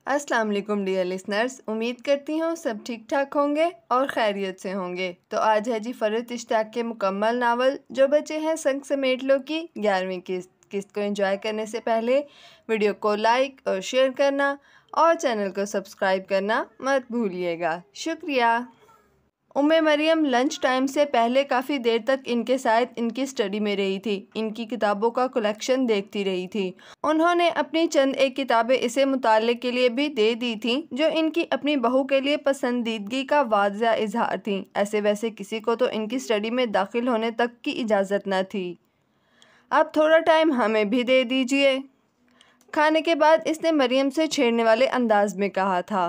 السلام علیکم dear listeners, امید کرتی ہوں سب ٹھیک ٹھاک ہوں گے اور خیریت سے ہوں گے۔ تو آج ہے جی فرت اشتیاق کے مکمل ناول جو بچے ہیں سنگ سمیٹ لو کی 11ویں قسط کو انجوائے کرنے سے پہلے ویڈیو کو لائک اور شیئر کرنا اور چینل کو سبسکرائب کرنا مت بھولیے گا۔ شکریہ۔ مریم لنچ ٹائم سے پہلے کافی دیر تک ان کے ساتھ ان کی اسٹڈی میں رہی تھی، ان کی کتابوں کا کلیکشن دیکھتی رہی تھی۔ انہوں نے اپنی چند ایک کتابیں اسے مطالعے کے لیے بھی دے دی تھیں جو ان کی اپنی بہو کے لیے پسندیدگی کا واضح اظہار تھیں۔ ایسے ویسے کسی کو تو ان کی اسٹڈی میں داخل ہونے تک کی اجازت نہ تھی۔ اب تھوڑا ٹائم ہمیں بھی دے دیجیے۔ کھانے کے بعد اس نے مریم سے چھیڑنے والے انداز میں کہا تھا۔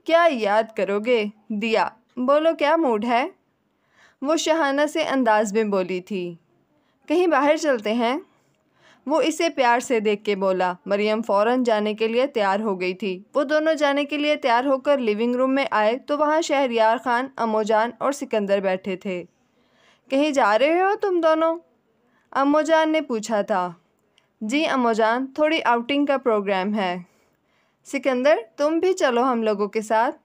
کیا یاد کرو گے؟ دیا، بولو کیا موڈ ہے؟ وہ شاہانہ سے انداز میں بولی تھی۔ کہیں باہر چلتے ہیں؟ وہ اسے پیار سے دیکھ کے بولا۔ مریم فوراً جانے کے لیے تیار ہو گئی تھی۔ وہ دونوں جانے کے لیے تیار ہو کر لیونگ روم میں آئے تو وہاں شہریار خان، امو جان اور سکندر بیٹھے تھے۔ کہیں جا رہے ہو تم دونوں؟ امو جان نے پوچھا تھا۔ جی امو جان، تھوڑی آؤٹنگ کا پروگرام ہے۔ سکندر، تم بھی چلو ہم لوگوں کے ساتھ۔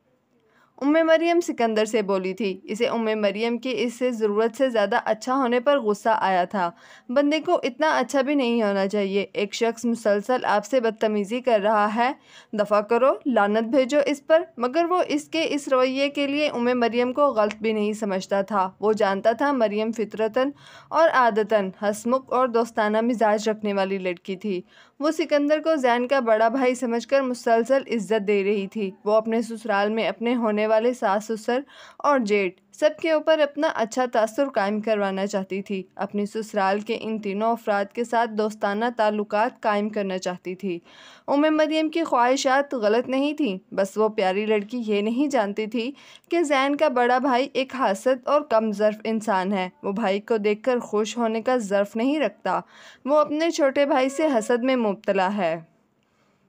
مریم سکندر سے بولی تھی۔ اسے مریم کی اس سے ضرورت سے زیادہ اچھا ہونے پر غصہ آیا تھا۔ بندے کو اتنا اچھا بھی نہیں ہونا چاہیے۔ ایک شخص مسلسل آپ سے بدتمیزی کر رہا ہے، دفع کرو، لعنت بھیجو اس پر۔ مگر وہ اس کے اس رویے کے لیے مریم کو غلط بھی نہیں سمجھتا تھا۔ وہ جانتا تھا مریم فطرتاً اور عادتاً ہنسمکھ اور دوستانہ مزاج رکھنے والی لڑکی تھی۔ وہ سکندر کو زین کا بڑا بھائی سمجھ کر مسلسل عزت دے رہی تھی۔ وہ اپنے سسرال میں اپنے ہونے والے ساس سسر اور جیٹھ سب کے اوپر اپنا اچھا تاثر قائم کروانا چاہتی تھی۔ اپنی سسرال کے ان تینوں افراد کے ساتھ دوستانہ تعلقات قائم کرنا چاہتی تھی۔ مریم کی خواہشات غلط نہیں تھیں، بس وہ پیاری لڑکی یہ نہیں جانتی تھی کہ زین کا بڑا بھائی ایک حاسد اور کم ظرف انسان ہے۔ وہ بھائی کو دیکھ کر خوش ہونے کا ظرف نہیں رکھتا، وہ اپنے چھوٹے بھائی سے حسد میں مبتلا ہے۔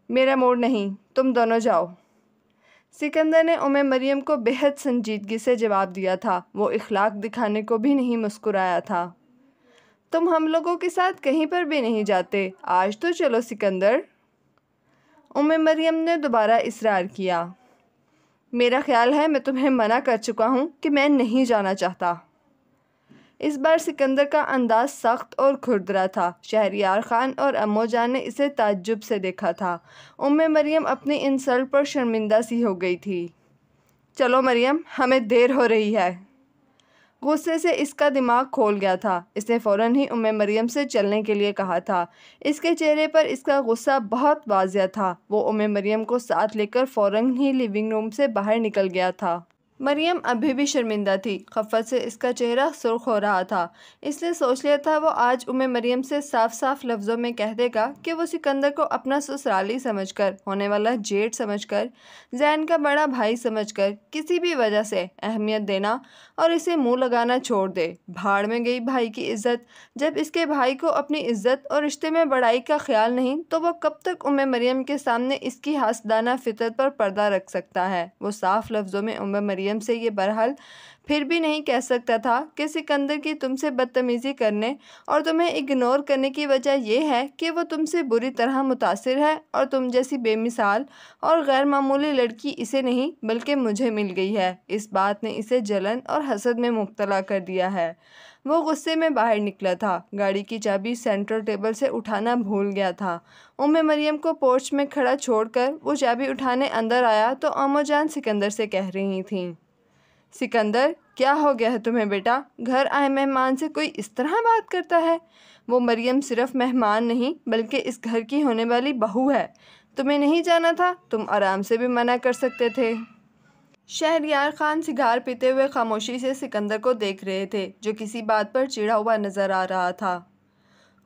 میرا موڈ نہیں، تم دونوں جاؤ۔ سکندر نے مریم کو بے حد سنجیدگی سے جواب دیا تھا۔ وہ اخلاق دکھانے کو بھی نہیں مسکرایا تھا۔ تم ہم لوگوں کے ساتھ کہیں پر بھی نہیں جاتے، آج تو چلو سکندر۔ مریم نے دوبارہ اصرار کیا۔ میرا خیال ہے میں تمہیں منع کر چکا ہوں کہ میں نہیں جانا چاہتا۔ اس بار سکندر کا انداز سخت اور کھردرا تھا۔ شہریار خان اور امو جان نے اسے تعجب سے دیکھا تھا۔ مریم اپنی انسلٹ پر شرمندہ سی ہو گئی تھی۔ چلو مریم، ہمیں دیر ہو رہی ہے۔ غصے سے اس کا دماغ کھول گیا تھا۔ اس نے فوراً ہی مریم سے چلنے کے لیے کہا تھا۔ اس کے چہرے پر اس کا غصہ بہت واضح تھا۔ وہ مریم کو ساتھ لے کر فوراً ہی لیونگ روم سے باہر نکل گیا تھا۔ مریم ابھی بھی شرمندہ تھی۔ خفت سے اس کا چہرہ سرخ ہو رہا تھا۔ اس نے سوچ لیا تھا وہ آج مریم سے صاف صاف لفظوں میں کہہ دے گا کہ وہ سکندر کو اپنا سسرالی سمجھ کر، ہونے والا جیٹھ سمجھ کر، زین کا بڑا بھائی سمجھ کر کسی بھی وجہ سے اہمیت دینا اور اسے منہ لگانا چھوڑ دے۔ بھاڑ میں گئی بھائی کی عزت۔ جب اس کے بھائی کو اپنی عزت اور رشتے میں بڑائی کا خیال نہیں تو وہ کب تک مریم کے سامنے اس کی حاسدانہ فطرت پر پردہ رکھ سکتا ہے؟ وہ صاف لفظوں میں مریم سے یہ برحال پھر بھی نہیں کہہ سکتا تھا کہ سکندر کی تم سے بدتمیزی کرنے اور تمہیں اگنور کرنے کی وجہ یہ ہے کہ وہ تم سے بری طرح متاثر ہے اور تم جیسی بے مثال اور غیر معمولی لڑکی اسے نہیں بلکہ مجھے مل گئی ہے۔ اس بات نے اسے جلن اور حسد میں مبتلا کر دیا ہے۔ وہ غصے میں باہر نکلا تھا۔ گاڑی کی چابی سینٹر ٹیبل سے اٹھانا بھول گیا تھا۔ مریم کو پورچ میں کھڑا چھوڑ کر وہ چابی اٹھانے اندر آیا تو امو جان سکندر سے کہہ رہی تھیں۔ سکندر، کیا ہو گیا ہے تمہیں بیٹا؟ گھر آئے مہمان سے کوئی اس طرح بات کرتا ہے؟ وہ مریم صرف مہمان نہیں بلکہ اس گھر کی ہونے والی بہو ہے۔ تمہیں نہیں جانا تھا؟ تم آرام سے بھی منع کر سکتے تھے۔ شہریار خان سگار پیتے ہوئے خاموشی سے سکندر کو دیکھ رہے تھے جو کسی بات پر چڑھا ہوا نظر آ رہا تھا۔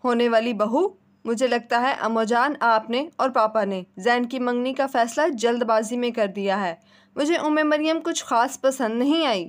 ہونے والی بہو؟ مجھے لگتا ہے امو جان، آپ نے اور پاپا نے زین کی منگنی کا فیصلہ جلد بازی میں کر دیا ہے۔ مجھے مریم کچھ خاص پسند نہیں آئی۔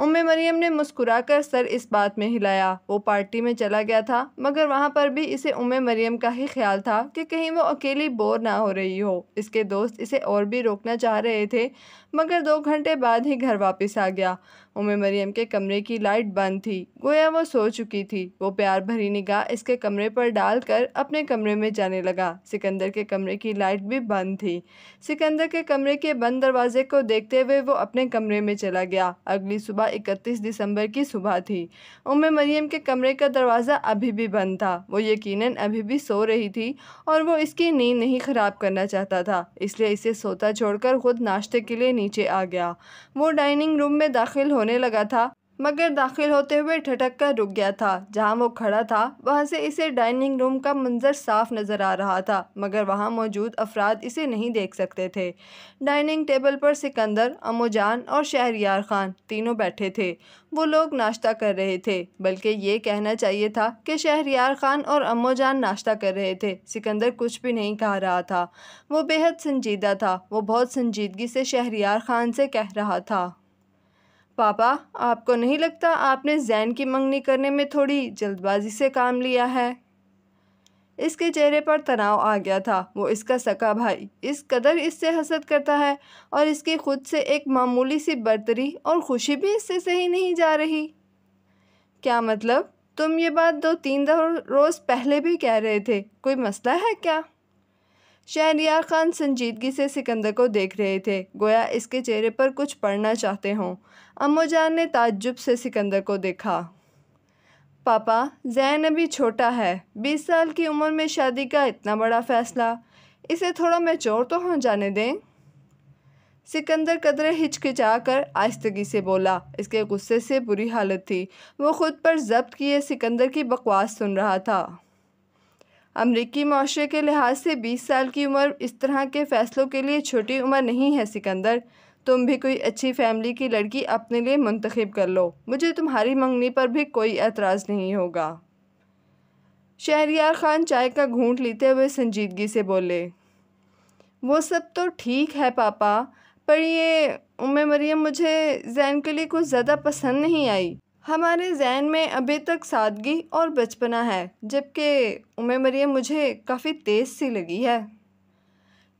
مریم نے مسکرا کر سر اس بات میں ہلایا۔ وہ پارٹی میں چلا گیا تھا مگر وہاں پر بھی اسے مریم کا ہی خیال تھا کہ کہیں وہ اکیلی بور نہ ہو رہی ہو۔ اس کے دوست اسے اور بھی روکنا چاہ رہے تھے مگر 2 گھنٹے بعد ہی گھر واپس آ گیا۔ مریم کے کمرے کی لائٹ بند تھی، گویا وہ سو چکی تھی۔ وہ پیار بھری نگاہ اس کے کمرے پر ڈال کر اپنے کمرے میں جانے لگا۔ سکندر کے کمرے کی لائٹ بھی بند تھی۔ سکندر کے کمرے کے بند دروازے کو دیکھتے ہوئے وہ اپنے کمرے میں چلا گیا۔ اگلی صبح 31 دسمبر کی صبح تھی۔ مریم کے کمرے کا دروازہ ابھی بھی بند تھا۔ وہ یقیناً ابھی بھی سو رہی تھی اور وہ اس کی نیند نہیں خراب کرنا چاہتا تھا، اس لیے اسے سوتا چھوڑ کر خود ناشتے کے لیے نیچے آ گیا۔ وہ ڈائننگ روم میں داخل ہونے لگا تھا مگر داخل ہوتے ہوئے ٹھٹک کر رک گیا تھا۔ جہاں وہ کھڑا تھا وہاں سے اسے ڈائننگ روم کا منظر صاف نظر آ رہا تھا مگر وہاں موجود افراد اسے نہیں دیکھ سکتے تھے۔ ڈائننگ ٹیبل پر سکندر، امو جان اور شہریار خان تینوں بیٹھے تھے۔ وہ لوگ ناشتہ کر رہے تھے، بلکہ یہ کہنا چاہیے تھا کہ شہریار خان اور امو جان ناشتہ کر رہے تھے۔ سکندر کچھ بھی نہیں کہہ رہا تھا، وہ بے حد سنجیدہ تھا۔ وہ بہت سنجیدگی سے شہریار خان سے کہہ رہا تھا، پاپا آپ کو نہیں لگتا آپ نے زین کی منگنی کرنے میں تھوڑی جلد بازی سے کام لیا ہے؟ اس کے چہرے پر تناؤ آ گیا تھا۔ وہ اس کا سگا بھائی اس قدر اس سے حسد کرتا ہے اور اس کی خود سے ایک معمولی سی برتری اور خوشی بھی اس سے صحیح نہیں جا رہی۔ کیا مطلب؟ تم یہ بات 2-3 روز پہلے بھی کہہ رہے تھے، کوئی مسئلہ ہے کیا؟ شہریار خان سنجیدگی سے سکندر کو دیکھ رہے تھے، گویا اس کے چہرے پر کچھ پڑھنا چاہتے ہوں۔ امو جان نے تعجب سے سکندر کو دیکھا۔ پاپا زین ابھی چھوٹا ہے، 20 سال کی عمر میں شادی کا اتنا بڑا فیصلہ، اسے تھوڑا میچور تو ہو جانے دیں۔ سکندر قدرے ہچکچا کر آہستگی سے بولا۔ اس کے غصے سے بری حالت تھی، وہ خود پر ضبط کیے سکندر کی بکواس سن رہا تھا۔ امریکی معاشرے کے لحاظ سے 20 سال کی عمر اس طرح کے فیصلوں کے لیے چھوٹی عمر نہیں ہے سکندر۔ تم بھی کوئی اچھی فیملی کی لڑکی اپنے لیے منتخب کر لو، مجھے تمہاری منگنی پر بھی کوئی اعتراض نہیں ہوگا۔ شہریار خان چائے کا گھونٹ لیتے ہوئے سنجیدگی سے بولے، وہ سب تو ٹھیک ہے پاپا، پر یہ مریم مجھے زین کے لیے کچھ زیادہ پسند نہیں آئی۔ ہمارے ذہن میں ابھی تک سادگی اور بچپنا ہے، جبکہ مریم مجھے کافی تیز سی لگی ہے۔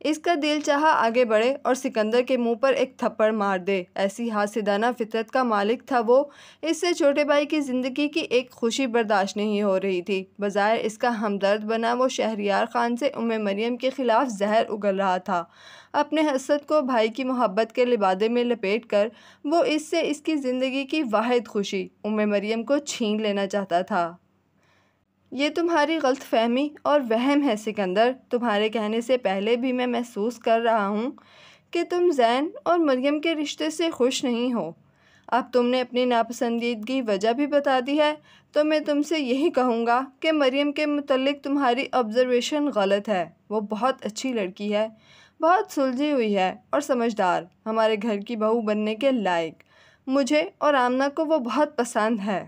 اس کا دل چاہا آگے بڑھے اور سکندر کے منہ پر ایک تھپڑ مار دے، ایسی حاسدانہ فطرت کا مالک تھا وہ۔ اس سے چھوٹے بھائی کی زندگی کی ایک خوشی برداشت نہیں ہو رہی تھی۔ بظاہر اس کا ہمدرد بنا وہ شہریار خان سے مریم کے خلاف زہر اگل رہا تھا۔ اپنے حسد کو بھائی کی محبت کے لبادے میں لپیٹ کر وہ اس سے اس کی زندگی کی واحد خوشی مریم کو چھین لینا چاہتا تھا۔ یہ تمہاری غلط فہمی اور وہم ہے سکندر، تمہارے کہنے سے پہلے بھی میں محسوس کر رہا ہوں کہ تم زین اور مریم کے رشتے سے خوش نہیں ہو۔ اب تم نے اپنی ناپسندیدگی وجہ بھی بتا دی ہے تو میں تم سے یہی کہوں گا کہ مریم کے متعلق تمہاری آبزرویشن غلط ہے۔ وہ بہت اچھی لڑکی ہے، بہت سلجھی ہوئی ہے اور سمجھدار، ہمارے گھر کی بہو بننے کے لائق۔ مجھے اور آمنہ کو وہ بہت پسند ہے۔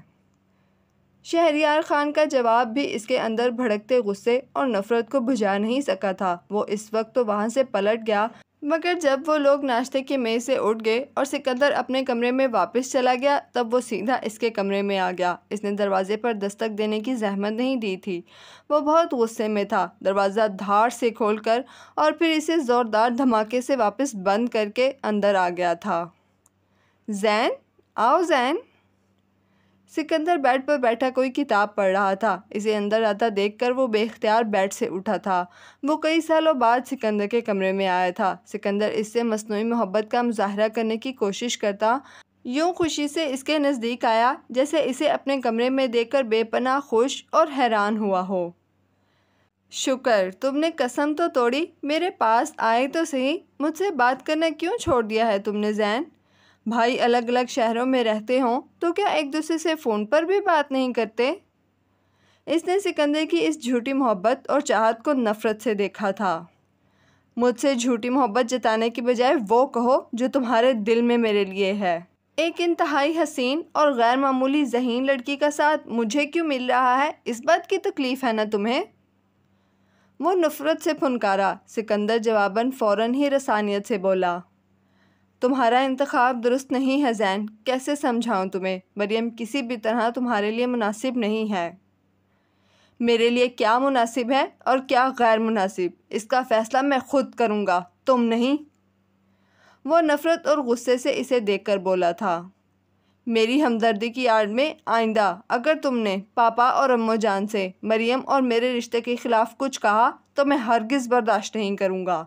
شہریار خان کا جواب بھی اس کے اندر بھڑکتے غصے اور نفرت کو بجھا نہیں سکا تھا۔ وہ اس وقت تو وہاں سے پلٹ گیا مگر جب وہ لوگ ناشتے کی میز سے اٹھ گئے اور سکندر اپنے کمرے میں واپس چلا گیا تب وہ سیدھا اس کے کمرے میں آ گیا۔ اس نے دروازے پر دستک دینے کی زحمت نہیں دی تھی، وہ بہت غصے میں تھا۔ دروازہ دھاڑ سے کھول کر اور پھر اسے زوردار دھماکے سے واپس بند کر کے اندر آ گیا تھا۔ زین، آؤ زین۔ سکندر بیڈ پر بیٹھا کوئی کتاب پڑھ رہا تھا۔ اسے اندر آتا دیکھ کر وہ بے اختیار بیڈ سے اٹھا تھا۔ وہ کئی سالوں بعد سکندر کے کمرے میں آیا تھا۔ سکندر اس سے مصنوعی محبت کا مظاہرہ کرنے کی کوشش کرتا، یوں خوشی سے اس کے نزدیک آیا جیسے اسے اپنے کمرے میں دیکھ کر بے پناہ خوش اور حیران ہوا ہو۔ شکر تم نے قسم تو توڑی، میرے پاس آئے تو صحیح، مجھ سے بات کرنا کیوں چھوڑ دیا ہے تم نے زین؟ بھائی الگ الگ شہروں میں رہتے ہوں تو کیا ایک دوسرے سے فون پر بھی بات نہیں کرتے؟ اس نے سکندر کی اس جھوٹی محبت اور چاہت کو نفرت سے دیکھا تھا۔ مجھ سے جھوٹی محبت جتانے کی بجائے وہ کہو جو تمہارے دل میں میرے لیے ہے۔ ایک انتہائی حسین اور غیر معمولی ذہین لڑکی کا ساتھ مجھے کیوں مل رہا ہے، اس بات کی تکلیف ہے نا تمہیں؟ وہ نفرت سے پھنکارا۔ سکندر جواباً فوراً ہی رسانیت سے بولا، تمہارا انتخاب درست نہیں ہے زین، کیسے سمجھاؤں تمہیں؟ مریم کسی بھی طرح تمہارے لیے مناسب نہیں ہے۔ میرے لیے کیا مناسب ہے اور کیا غیر مناسب، اس کا فیصلہ میں خود کروں گا، تم نہیں۔ وہ نفرت اور غصے سے اسے دیکھ کر بولا تھا۔ میری ہمدردی کی آڑ میں آئندہ اگر تم نے پاپا اور امو جان سے مریم اور میرے رشتے کے خلاف کچھ کہا تو میں ہرگز برداشت نہیں کروں گا۔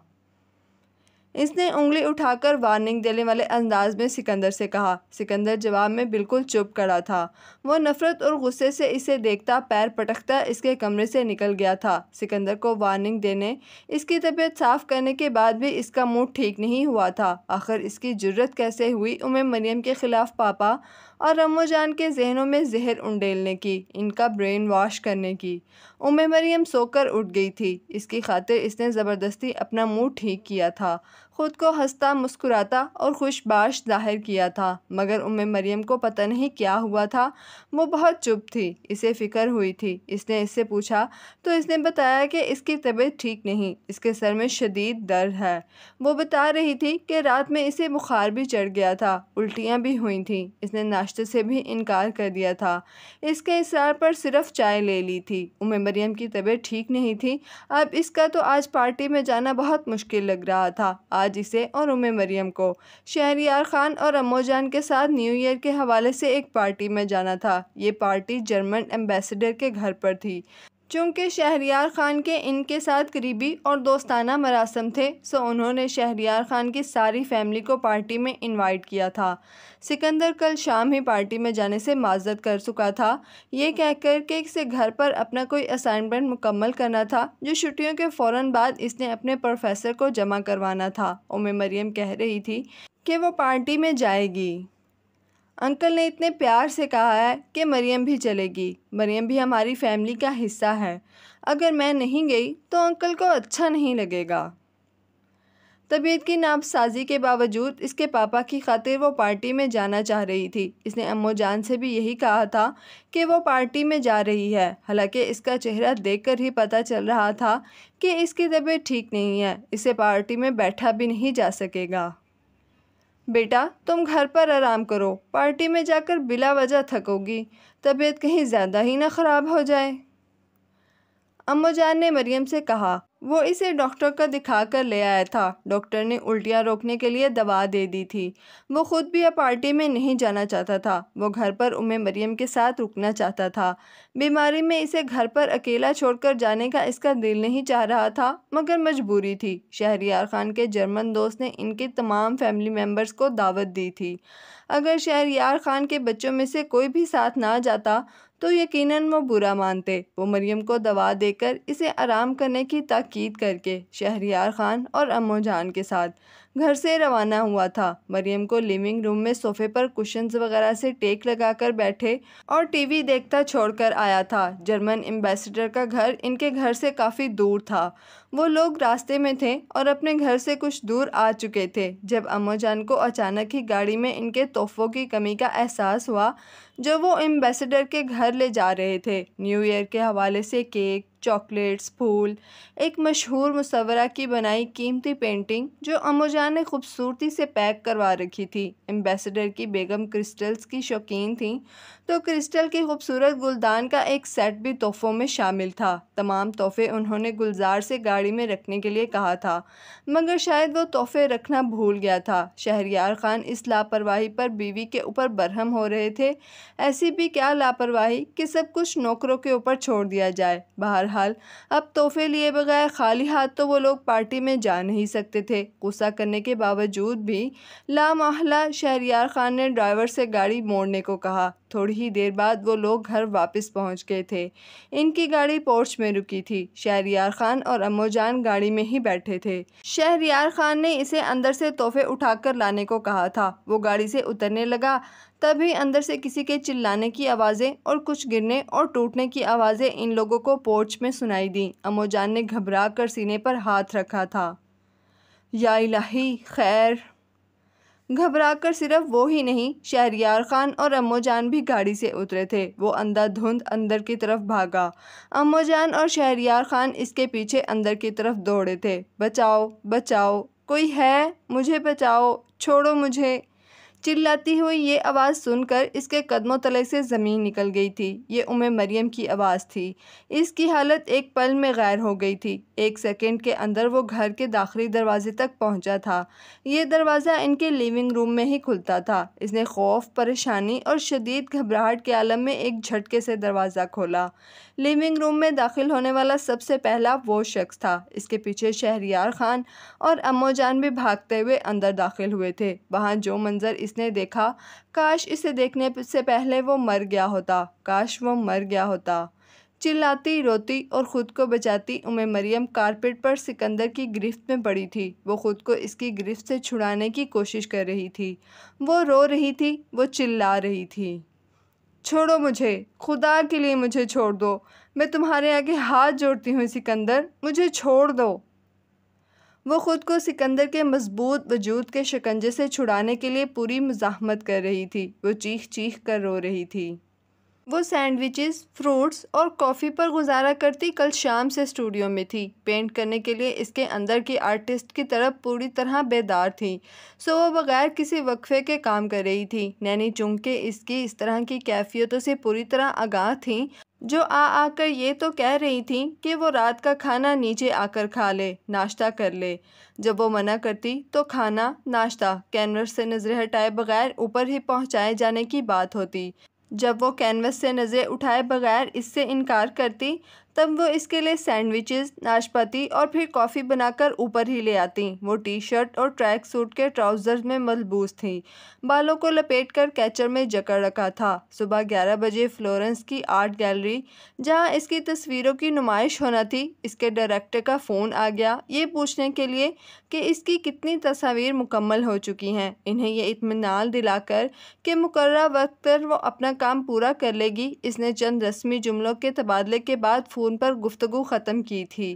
اس نے انگلی اٹھا کر وارننگ دینے والے انداز میں سکندر سے کہا۔ سکندر جواب میں بالکل چپ کھڑا تھا۔ وہ نفرت اور غصے سے اسے دیکھتا پیر پٹکتا اس کے کمرے سے نکل گیا تھا۔ سکندر کو وارننگ دینے، اس کی طبیعت صاف کرنے کے بعد بھی اس کا موڈ ٹھیک نہیں ہوا تھا۔ آخر اس کی جرأت کیسے ہوئی مریم کے خلاف پاپا اور امو جان کے ذہنوں میں زہر انڈیلنے کی، ان کا برین واش کرنے کی۔ مریم سو کر اٹھ گئی تھی۔ اس کی خاطر اس نے زبردستی اپنا موڈ ٹھیک کیا تھا، خود کو ہنستا مسکراتا اور خوش باش ظاہر کیا تھا، مگر مریم کو پتہ نہیں کیا ہوا تھا۔ وہ بہت چپ تھی، اسے فکر ہوئی تھی۔ اس نے اس سے پوچھا تو اس نے بتایا کہ اس کی طبیعت ٹھیک نہیں، اس کے سر میں شدید درد ہے۔ وہ بتا رہی تھی کہ رات میں اسے بخار بھی چڑھ گیا تھا، الٹیاں بھی ہوئی تھیں۔ اس نے ناشتے سے بھی انکار کر دیا تھا، اس کے اصرار پر صرف چائے لے لی تھی۔ مریم کی طبیعت ٹھیک نہیں تھی۔ اب اس کا تو آج پارٹی میں جانا بہت مشکل لگ رہا تھا۔ آج اسے اور مریم کو شہریار خان اور امو جان کے ساتھ نیو ایئر کے حوالے سے ایک پارٹی میں جانا تھا۔ یہ پارٹی جرمن ایمبیسڈر کے گھر پر تھی۔ چونکہ شہریار خان کے ان کے ساتھ قریبی اور دوستانہ مراسم تھے، سو انہوں نے شہریار خان کی ساری فیملی کو پارٹی میں انوائٹ کیا تھا۔ سکندر کل شام ہی پارٹی میں جانے سے معذرت کر چکا تھا، یہ کہہ کر کہ اسے گھر پر اپنا کوئی اسائنمنٹ مکمل کرنا تھا جو چھٹیوں کے فوراً بعد اس نے اپنے پروفیسر کو جمع کروانا تھا۔ مریم کہہ رہی تھی کہ وہ پارٹی میں جائے گی۔ انکل نے اتنے پیار سے کہا ہے کہ مریم بھی چلے گی۔ مریم بھی ہماری فیملی کا حصہ ہے، اگر میں نہیں گئی تو انکل کو اچھا نہیں لگے گا۔ طبیعت کی نابسازی کے باوجود اس کے پاپا کی خاطر وہ پارٹی میں جانا چاہ رہی تھی۔ اس نے امو جان سے بھی یہی کہا تھا کہ وہ پارٹی میں جا رہی ہے، حالانکہ اس کا چہرہ دیکھ کر ہی پتہ چل رہا تھا کہ اس کی طبیعت ٹھیک نہیں ہے، اسے پارٹی میں بیٹھا بھی نہیں جا سکے گا۔ بیٹا تم گھر پر آرام کرو، پارٹی میں جا کر بلا وجہ تھکو گی، طبیعت کہیں زیادہ ہی نہ خراب ہو جائے۔ امو جان نے مریم سے کہا۔ وہ اسے ڈاکٹر کو دکھا کر لے آیا تھا۔ ڈاکٹر نے الٹیاں روکنے کے لیے دوا دے دی تھی۔ وہ خود بھی اب پارٹی میں نہیں جانا چاہتا تھا، وہ گھر پر مریم کے ساتھ رکنا چاہتا تھا۔ بیماری میں اسے گھر پر اکیلا چھوڑ کر جانے کا اس کا دل نہیں چاہ رہا تھا، مگر مجبوری تھی۔ شہریار خان کے جرمن دوست نے ان کے تمام فیملی ممبرز کو دعوت دی تھی۔ اگر شہریار خان کے بچوں میں سے کوئی بھی ساتھ نہ جاتا تو یقیناً وہ برا مانتے۔ وہ مریم کو دوا دے کر اسے آرام کرنے کی تاکید کر کے شہریار خان اور امو جان کے ساتھ گھر سے روانہ ہوا تھا۔ مریم کو لیونگ روم میں صوفے پر کشنز وغیرہ سے ٹیک لگا کر بیٹھے اور ٹی وی دیکھتا چھوڑ کر آیا تھا۔ جرمن ایمبیسڈر کا گھر ان کے گھر سے کافی دور تھا۔ وہ لوگ راستے میں تھے اور اپنے گھر سے کچھ دور آ چکے تھے جب امو جان کو اچانک ہی گاڑی میں ان کے تحفوں کی کمی کا احساس ہوا جو وہ ایمبیسڈر کے گھر لے جا رہے تھے۔ نیو ایئر کے حوالے سے کیک، چاکلیٹس، پھول، ایک مشہور مصورہ کی بنائی قیمتی پینٹنگ جو امو جان نے خوبصورتی سے پیک کروا رکھی تھی۔ ایمبیسڈر کی بیگم کرسٹلز کی شوقین تھیں تو کرسٹل کی خوبصورت گلدان کا ایک سیٹ بھی تحفوں میں شامل تھا۔ تمام تحفے انہوں نے گلزار سے گاڑی میں رکھنے کے لیے کہا تھا، مگر شاید وہ تحفے رکھنا بھول گیا تھا۔ شہریار خان اس لاپرواہی پر بیوی کے اوپر برہم ہو رہے تھے۔ ایسی بھی کیا لاپرواہی کہ سب کچھ نوکروں کے اوپر چھوڑ دیا جائے۔ بہرحال اب تحفے لیے بغیر خالی ہاتھ تو وہ لوگ پارٹی میں جا نہیں سکتے تھے۔ غصہ کرنے کے باوجود بھی لامحالہ شہریار خان نے ڈرائیور سے گاڑی موڑنے کو کہا۔ تھوڑی ہی دیر بعد وہ لوگ گھر واپس پہنچ گئے تھے۔ ان کی گاڑی پورچ میں رکی تھی۔ شہریار خان اور امو جان گاڑی میں ہی بیٹھے تھے۔ شہریار خان نے اسے اندر سے تحفے اٹھا کر لانے کو کہا تھا۔ وہ گاڑی سے اترنے لگا، تبھی اندر سے کسی کے چلانے کی آوازیں اور کچھ گرنے اور ٹوٹنے کی آوازیں ان لوگوں کو پورچ میں سنائی دیں۔ امو جان نے گھبرا کر سینے پر ہاتھ رکھا تھا۔ یا الہی، خیر! گھبرا کر صرف وہ ہی نہیں، شہریار خان اور امو جان بھی گاڑی سے اترے تھے۔ وہ اندھا دھند اندر کی طرف بھاگا۔ امو جان اور شہریار خان اس کے پیچھے اندر کی طرف دوڑے تھے۔ بچاؤ، بچاؤ! کوئی ہے؟ مجھے بچاؤ، چھوڑو مجھے۔ چلاتی ہوئی یہ آواز سن کر اس کے قدموں تلے سے زمین نکل گئی تھی۔ یہ مریم کی آواز تھی۔ اس کی حالت ایک پل میں غیر ہو گئی تھی۔ 1 سیکنڈ کے اندر وہ گھر کے داخلی دروازے تک پہنچا تھا۔ یہ دروازہ ان کے لیونگ روم میں ہی کھلتا تھا۔ اس نے خوف، پریشانی اور شدید گھبراہٹ کے عالم میں ایک جھٹکے سے دروازہ کھولا۔ لیونگ روم میں داخل ہونے والا سب سے پہلا وہ شخص تھا۔ اس کے پیچھے شہریار خان اور امو جان بھی بھاگتے ہوئے اندر داخل ہوئے تھے۔ وہاں جو منظر اس نے دیکھا، کاش اسے دیکھنے سے پہلے وہ مر گیا ہوتا، کاش وہ مر گیا ہوتا۔ چلاتی، روتی اور خود کو بچاتی مریم کارپیٹ پر سکندر کی گرفت میں پڑی تھی۔ وہ خود کو اس کی گرفت سے چھڑانے کی کوشش کر رہی تھی۔ وہ رو رہی تھی، وہ چلا رہی تھی۔ چھوڑو مجھے، خدا کے لیے مجھے چھوڑ دو، میں تمہارے آگے ہاتھ جوڑتی ہوں سکندر، مجھے چھوڑ دو۔ وہ خود کو سکندر کے مضبوط وجود کے شکنجے سے چھڑانے کے لیے پوری مزاحمت کر رہی تھی۔ وہ چیخ چیخ کر رو رہی تھی۔ وہ سینڈوچز، فروٹس اور کافی پر گزارا کرتی کل شام سے اسٹوڈیو میں تھی۔ پینٹ کرنے کے لیے اس کے اندر کی آرٹسٹ کی طرف پوری طرح بیدار تھی، سو وہ بغیر کسی وقفے کے کام کر رہی تھی۔ نینی چونکہ اس کی اس طرح کی کیفیتوں سے پوری طرح آگاہ تھیں، جو آ کر یہ تو کہہ رہی تھیں کہ وہ رات کا کھانا نیچے آ کر کھا لے، ناشتہ کر لے۔ جب وہ منع کرتی تو کھانا، ناشتہ کینوس سے نظریں ہٹائے بغیر اوپر ہی پہنچائے جانے کی بات ہوتی۔ جب وہ کینوس سے نظریں اٹھائے بغیر اس سے انکار کرتی، تب وہ اس کے لیے سینڈوچز، ناشپاتی اور پھر کافی بنا کر اوپر ہی لے آتی۔ وہ ٹی شرٹ اور ٹریک سوٹ کے ٹراؤزر میں ملبوس تھیں، بالوں کو لپیٹ کر کیچر میں جکڑ رکھا تھا۔ صبح 11 بجے فلورنس کی آرٹ گیلری، جہاں اس کی تصویروں کی نمائش ہونا تھی، اس کے ڈائریکٹر کا فون آ گیا یہ پوچھنے کے لیے کہ اس کی کتنی تصاویر مکمل ہو چکی ہیں۔ انہیں یہ اطمینان دلا کر کہ مقررہ وقت پر وہ اپنا کام پورا کر لے گی، اس نے چند رسمی جملوں کے تبادلے کے بعد فون پر گفتگو ختم کی تھی۔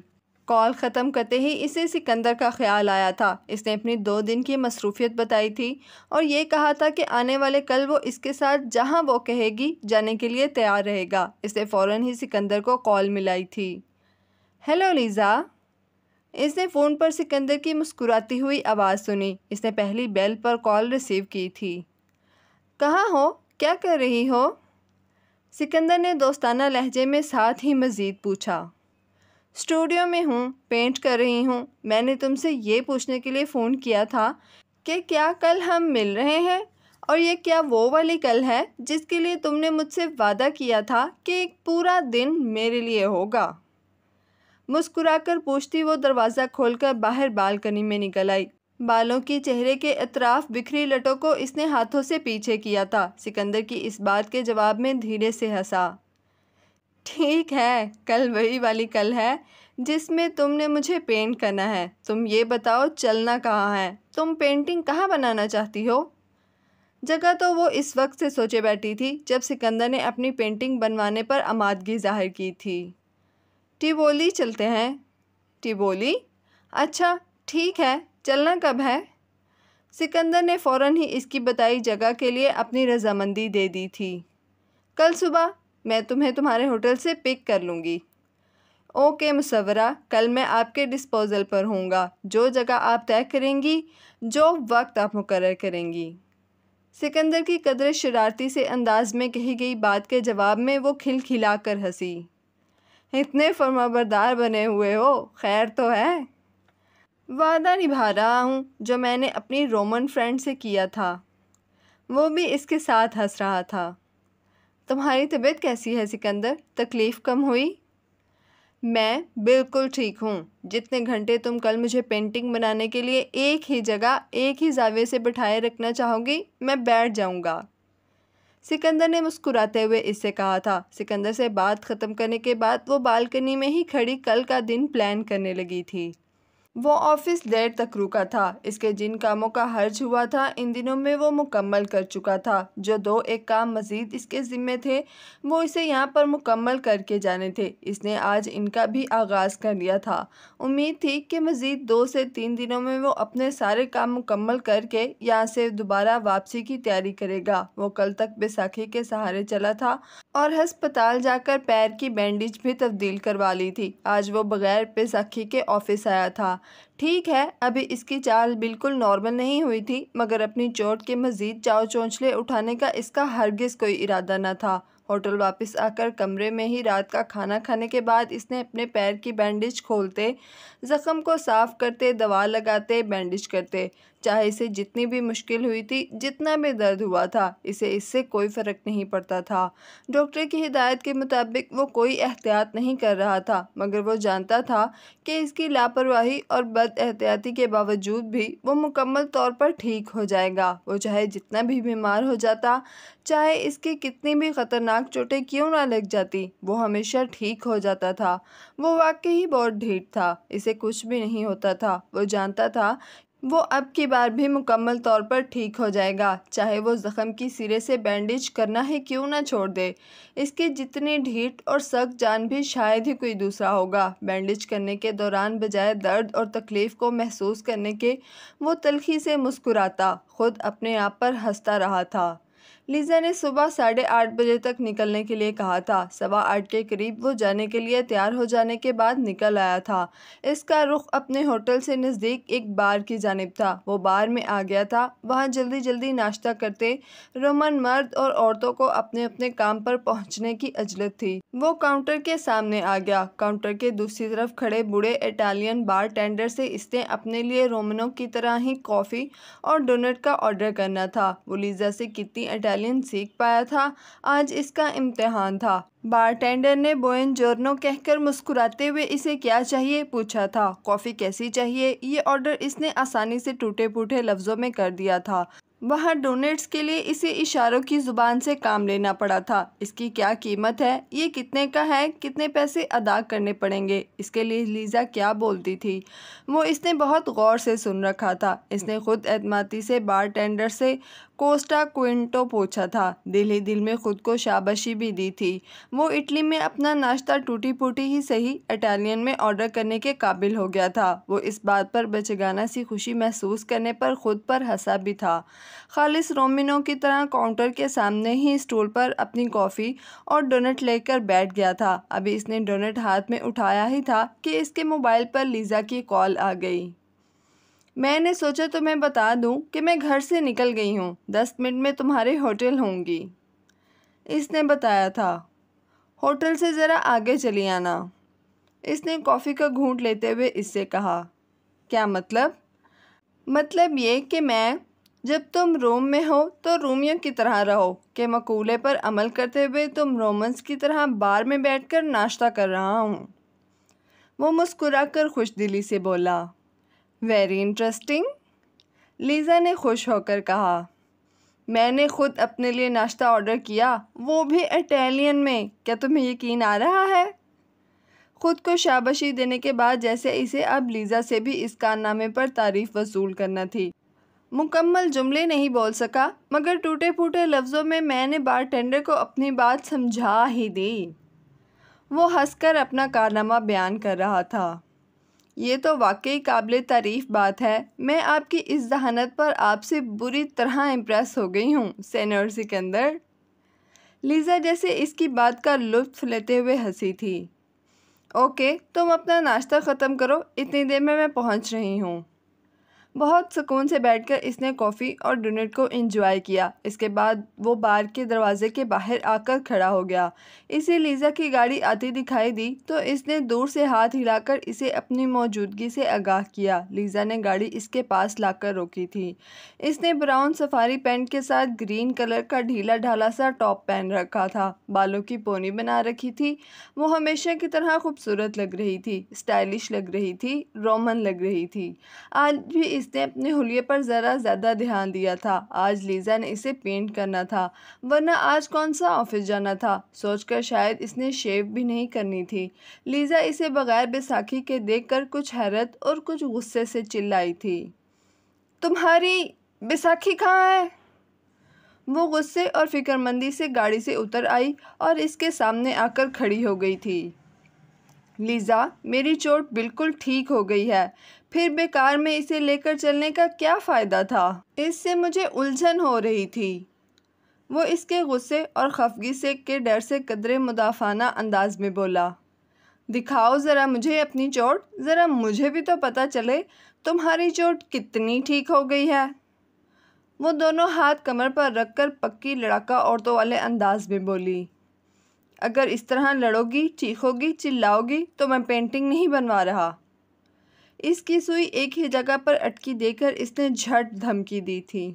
کال ختم کرتے ہی اسے سکندر کا خیال آیا تھا۔ اس نے اپنی 2 دن کی مصروفیت بتائی تھی اور یہ کہا تھا کہ آنے والے کل وہ اس کے ساتھ جہاں وہ کہے گی جانے کے لیے تیار رہے گا۔ اس نے فوراً ہی سکندر کو کال ملائی تھی۔ Hello Lisa. اس نے فون پر سکندر کی مسکراتی ہوئی آواز سنی۔ اس نے پہلی بیل پر کال ریسیو کی تھی۔ کہاں ہو؟ کیا کر رہی ہو؟ سکندر نے دوستانہ لہجے میں ساتھ ہی مزید پوچھا۔ اسٹوڈیو میں ہوں، پینٹ کر رہی ہوں۔ میں نے تم سے یہ پوچھنے کے لیے فون کیا تھا کہ کیا کل ہم مل رہے ہیں، اور یہ کیا وہ والی کل ہے جس کے لیے تم نے مجھ سے وعدہ کیا تھا کہ ایک پورا دن میرے لیے ہوگا؟ مسکرا کر پوچھتی وہ دروازہ کھول کر باہر بالکنی میں نکل آئی۔ بالوں کی چہرے کے اطراف بکھری لٹوں کو اس نے ہاتھوں سے پیچھے کیا تھا۔ سکندر کی اس بات کے جواب میں دھیرے سے ہنسا۔ ٹھیک ہے، کل وہی والی کل ہے جس میں تم نے مجھے پینٹ کرنا ہے۔ تم یہ بتاؤ چلنا کہاں ہے؟ تم پینٹنگ کہاں بنانا چاہتی ہو؟ جگہ تو وہ اس وقت سے سوچے بیٹھی تھی جب سکندر نے اپنی پینٹنگ بنوانے پر آمادگی ظاہر کی تھی۔ ٹیوولی چلتے ہیں۔ ٹیوولی؟ اچھا ٹھیک ہے، چلنا کب ہے؟ سکندر نے فوراً ہی اس کی بتائی جگہ کے لیے اپنی رضامندی دے دی تھی۔ کل صبح میں تمہیں تمہارے ہوٹل سے پک کر لوں گی۔ اوکے مصورہ، کل میں آپ کے ڈسپوزل پر ہوں گا۔ جو جگہ آپ طے کریں گی، جو وقت آپ مقرر کریں گی۔ سکندر کی قدرے شرارتی سے انداز میں کہی گئی بات کے جواب میں وہ کھلکھلا کر ہنسی۔ اتنے فرمانبردار بنے ہوئے ہو، خیر تو ہے؟ وعدہ نبھا رہا ہوں جو میں نے اپنی رومن فرینڈ سے کیا تھا۔ وہ بھی اس کے ساتھ ہنس رہا تھا۔ تمہاری طبیعت کیسی ہے سکندر؟ تکلیف کم ہوئی؟ میں بالکل ٹھیک ہوں۔ جتنے گھنٹے تم کل مجھے پینٹنگ بنانے کے لیے ایک ہی جگہ، ایک ہی زاویے سے بٹھائے رکھنا چاہو گی، میں بیٹھ جاؤں گا۔ سکندر نے مسکراتے ہوئے اس سے کہا تھا۔ سکندر سے بات ختم کرنے کے بعد وہ بالکنی میں ہی کھڑی کل کا دن پلان کرنے لگی تھی۔ وہ آفس دیر تک رکا تھا۔ اس کے جن کاموں کا حرج ہوا تھا ان دنوں میں وہ مکمل کر چکا تھا۔ جو 2-1 کام مزید اس کے ذمے تھے وہ اسے یہاں پر مکمل کر کے جانے تھے۔ اس نے آج ان کا بھی آغاز کر لیا تھا۔ امید تھی کہ مزید 2 سے 3 دنوں میں وہ اپنے سارے کام مکمل کر کے یہاں سے دوبارہ واپسی کی تیاری کرے گا۔ وہ کل تک بیساکھی کے سہارے چلا تھا اور ہسپتال جا کر پیر کی بینڈیج بھی تبدیل کروا لی تھی۔ آج وہ بغیر بیساکھی کے آفس آیا تھا۔ ٹھیک ہے، ابھی اس کی چال بالکل نارمل نہیں ہوئی تھی، مگر اپنی چوٹ کے مزید چاو چونچلے اٹھانے کا اس کا ہرگز کوئی ارادہ نہ تھا۔ ہوٹل واپس آ کر کمرے میں ہی رات کا کھانا کھانے کے بعد اس نے اپنے پیر کی بینڈیج کھولتے، زخم کو صاف کرتے، دوا لگاتے، بینڈیج کرتے، چاہے اسے جتنی بھی مشکل ہوئی تھی، جتنا بھی درد ہوا تھا، اسے اس سے کوئی فرق نہیں پڑتا تھا۔ ڈاکٹر کی ہدایت کے مطابق وہ کوئی احتیاط نہیں کر رہا تھا، مگر وہ جانتا تھا کہ اس کی لاپرواہی اور بد احتیاطی کے باوجود بھی وہ مکمل طور پر ٹھیک ہو جائے گا۔ وہ چاہے جتنا بھی بیمار ہو جاتا، چاہے اس کی کتنی بھی خطرناک چوٹیں کیوں نہ لگ جاتی، وہ ہمیشہ ٹھیک ہو جاتا تھا۔ وہ واقعی بہت ڈھیٹ تھا، اسے کچھ بھی نہیں ہوتا تھا۔ وہ جانتا تھا وہ اب کی بار بھی مکمل طور پر ٹھیک ہو جائے گا، چاہے وہ زخم کی سرے سے بینڈیج کرنا ہی کیوں نہ چھوڑ دے۔ اس کی جتنی ڈھیٹ اور سخت جان بھی شاید ہی کوئی دوسرا ہوگا۔ بینڈیج کرنے کے دوران بجائے درد اور تکلیف کو محسوس کرنے کے وہ تلخی سے مسکراتا، خود اپنے آپ پر ہنستا رہا تھا۔ لیزا نے صبح 8:30 بجے تک نکلنے کے لیے کہا تھا۔ 8:15 کے قریب وہ جانے کے لیے تیار ہو جانے کے بعد نکل آیا تھا۔ اس کا رخ اپنے ہوٹل سے نزدیک ایک بار کی جانب تھا۔ وہ بار میں آ گیا تھا۔ وہاں جلدی جلدی ناشتہ کرتے رومن مرد اور عورتوں کو اپنے اپنے کام پر پہنچنے کی عجلت تھی۔ وہ کاؤنٹر کے سامنے آ گیا۔ کاؤنٹر کے دوسری طرف کھڑے بوڑھے اٹالین بار ٹینڈر سے اس نے اپنے لیے رومنوں کی طرح ہی کافی اور ڈونٹ کا آرڈر کرنا تھا۔ وہ لیزا سے کتنی اٹالین سیکھ پایا تھا، آج اس کا امتحان تھا۔ بار ٹینڈر نے بوئن جورنو کہہ کر مسکراتے ہوئے اسے کیا چاہیے پوچھا تھا۔ کافی کیسی چاہیے؟ یہ آرڈر اس نے آسانی سے ٹوٹے پھوٹے لفظوں میں کر دیا تھا۔ وہاں ڈونٹس کے لیے اسے اشاروں کی زبان سے کام لینا پڑا تھا۔ اس کی کیا قیمت ہے؟ یہ کتنے کا ہے؟ کتنے پیسے ادا کرنے پڑیں گے؟ اس کے لیے لیزا کیا بولتی تھی؟ وہ اس نے بہت غور سے سن رکھا تھا۔ اس نے خود اعتمادی سے بار ٹینڈر سے کوسٹا کوئنٹو پوچھا تھا، دل ہی دل میں خود کو شاباشی بھی دی تھی۔ وہ اٹلی میں اپنا ناشتہ ٹوٹی پھوٹی ہی صحیح اٹالین میں آرڈر کرنے کے قابل ہو گیا تھا۔ وہ اس بات پر بچگانہ سی خوشی محسوس کرنے پر خود پر ہنسا بھی تھا۔ خالص رومنوں کی طرح کاؤنٹر کے سامنے ہی اسٹول پر اپنی کافی اور ڈونٹ لے کر بیٹھ گیا تھا۔ ابھی اس نے ڈونٹ ہاتھ میں اٹھایا ہی تھا کہ اس کے موبائل پر لیزا کی کال آ گئی۔ میں نے سوچا تمہیں بتا دوں کہ میں گھر سے نکل گئی ہوں، 10 منٹ میں تمہارے ہوٹل ہوں گی، اس نے بتایا تھا۔ ہوٹل سے ذرا آگے چلی آنا، اس نے کافی کا گھونٹ لیتے ہوئے اس سے کہا۔ کیا مطلب؟ مطلب یہ کہ میں، جب تم روم میں ہو تو رومیوں کی طرح رہو کہ مقولے پر عمل کرتے ہوئے تم رومنس کی طرح بار میں بیٹھ کر ناشتہ کر رہا ہوں۔ وہ مسکرا کر خوش دلی سے بولا۔ ویری انٹرسٹنگ، لیزا نے خوش ہو کر کہا۔ میں نے خود اپنے لیے ناشتہ آرڈر کیا، وہ بھی اٹالین میں، کیا تمہیں یقین آ رہا ہے؟ خود کو شاباشی دینے کے بعد جیسے اسے اب لیزا سے بھی اس کارنامے پر تعریف وصول کرنا تھی۔ مکمل جملے نہیں بول سکا، مگر ٹوٹے پھوٹے لفظوں میں نے بار ٹینڈر کو اپنی بات سمجھا ہی دی۔ وہ ہنس کر اپنا کارنامہ بیان کر رہا تھا۔ یہ تو واقعی قابل تعریف بات ہے۔ میں آپ کی اس ذہانت پر آپ سے بری طرح امپریس ہو گئی ہوں، سینیور سکندر۔ لیزا جیسے اس کی بات کا لطف لیتے ہوئے ہنسی تھی۔ اوکے، تم اپنا ناشتہ ختم کرو، اتنی دیر میں پہنچ رہی ہوں۔ بہت سکون سے بیٹھ کر اس نے کافی اور ڈونٹ کو انجوائے کیا۔ اس کے بعد وہ بار کے دروازے کے باہر آ کر کھڑا ہو گیا۔ اسے لیزا کی گاڑی آتی دکھائی دی تو اس نے دور سے ہاتھ ہلا کر اسے اپنی موجودگی سے آگاہ کیا۔ لیزا نے گاڑی اس کے پاس لا کر روکی تھی۔ اس نے براؤن سفاری پینٹ کے ساتھ گرین کلر کا ڈھیلا ڈھالا سا ٹاپ پہن رکھا تھا، بالوں کی پونی بنا رکھی تھی۔ وہ ہمیشہ کی طرح خوبصورت لگ رہی تھی، اسٹائلش لگ رہی تھی، رومن لگ رہی تھی۔ آج بھی اس نے اپنے حلیے پر ذرا زیادہ دھیان دیا تھا۔ آج لیزا نے اسے پینٹ کرنا تھا، ورنہ آج کون سا آفس جانا تھا، سوچ کر شاید اس نے شیو بھی نہیں کرنی تھی۔ لیزا اسے بغیر بیساکھی کے دیکھ کر کچھ حیرت اور کچھ غصے سے چلائی تھی۔ تمہاری بیساکھی کہاں ہے؟ وہ غصے اور فکرمندی سے گاڑی سے اتر آئی اور اس کے سامنے آ کر کھڑی ہو گئی تھی۔ لیزا، میری چوٹ بالکل ٹھیک ہو گئی ہے، پھر بیکار میں اسے لے کر چلنے کا کیا فائدہ تھا؟ اس سے مجھے الجھن ہو رہی تھی۔ وہ اس کے غصے اور خفگی سے کے ڈر سے قدرے مدافعانہ انداز میں بولا۔ دکھاؤ ذرا مجھے اپنی چوٹ، ذرا مجھے بھی تو پتہ چلے تمہاری چوٹ کتنی ٹھیک ہو گئی ہے۔ وہ دونوں ہاتھ کمر پر رکھ کر پکی لڑاکا عورتوں والے انداز میں بولی، اگر اس طرح لڑو گی، چیخو گی، چلاؤ گی تو میں پینٹنگ نہیں بنوا رہا۔ اس کی سوئی ایک ہی جگہ پر اٹکی دے کر اس نے جھٹ دھمکی دی تھی،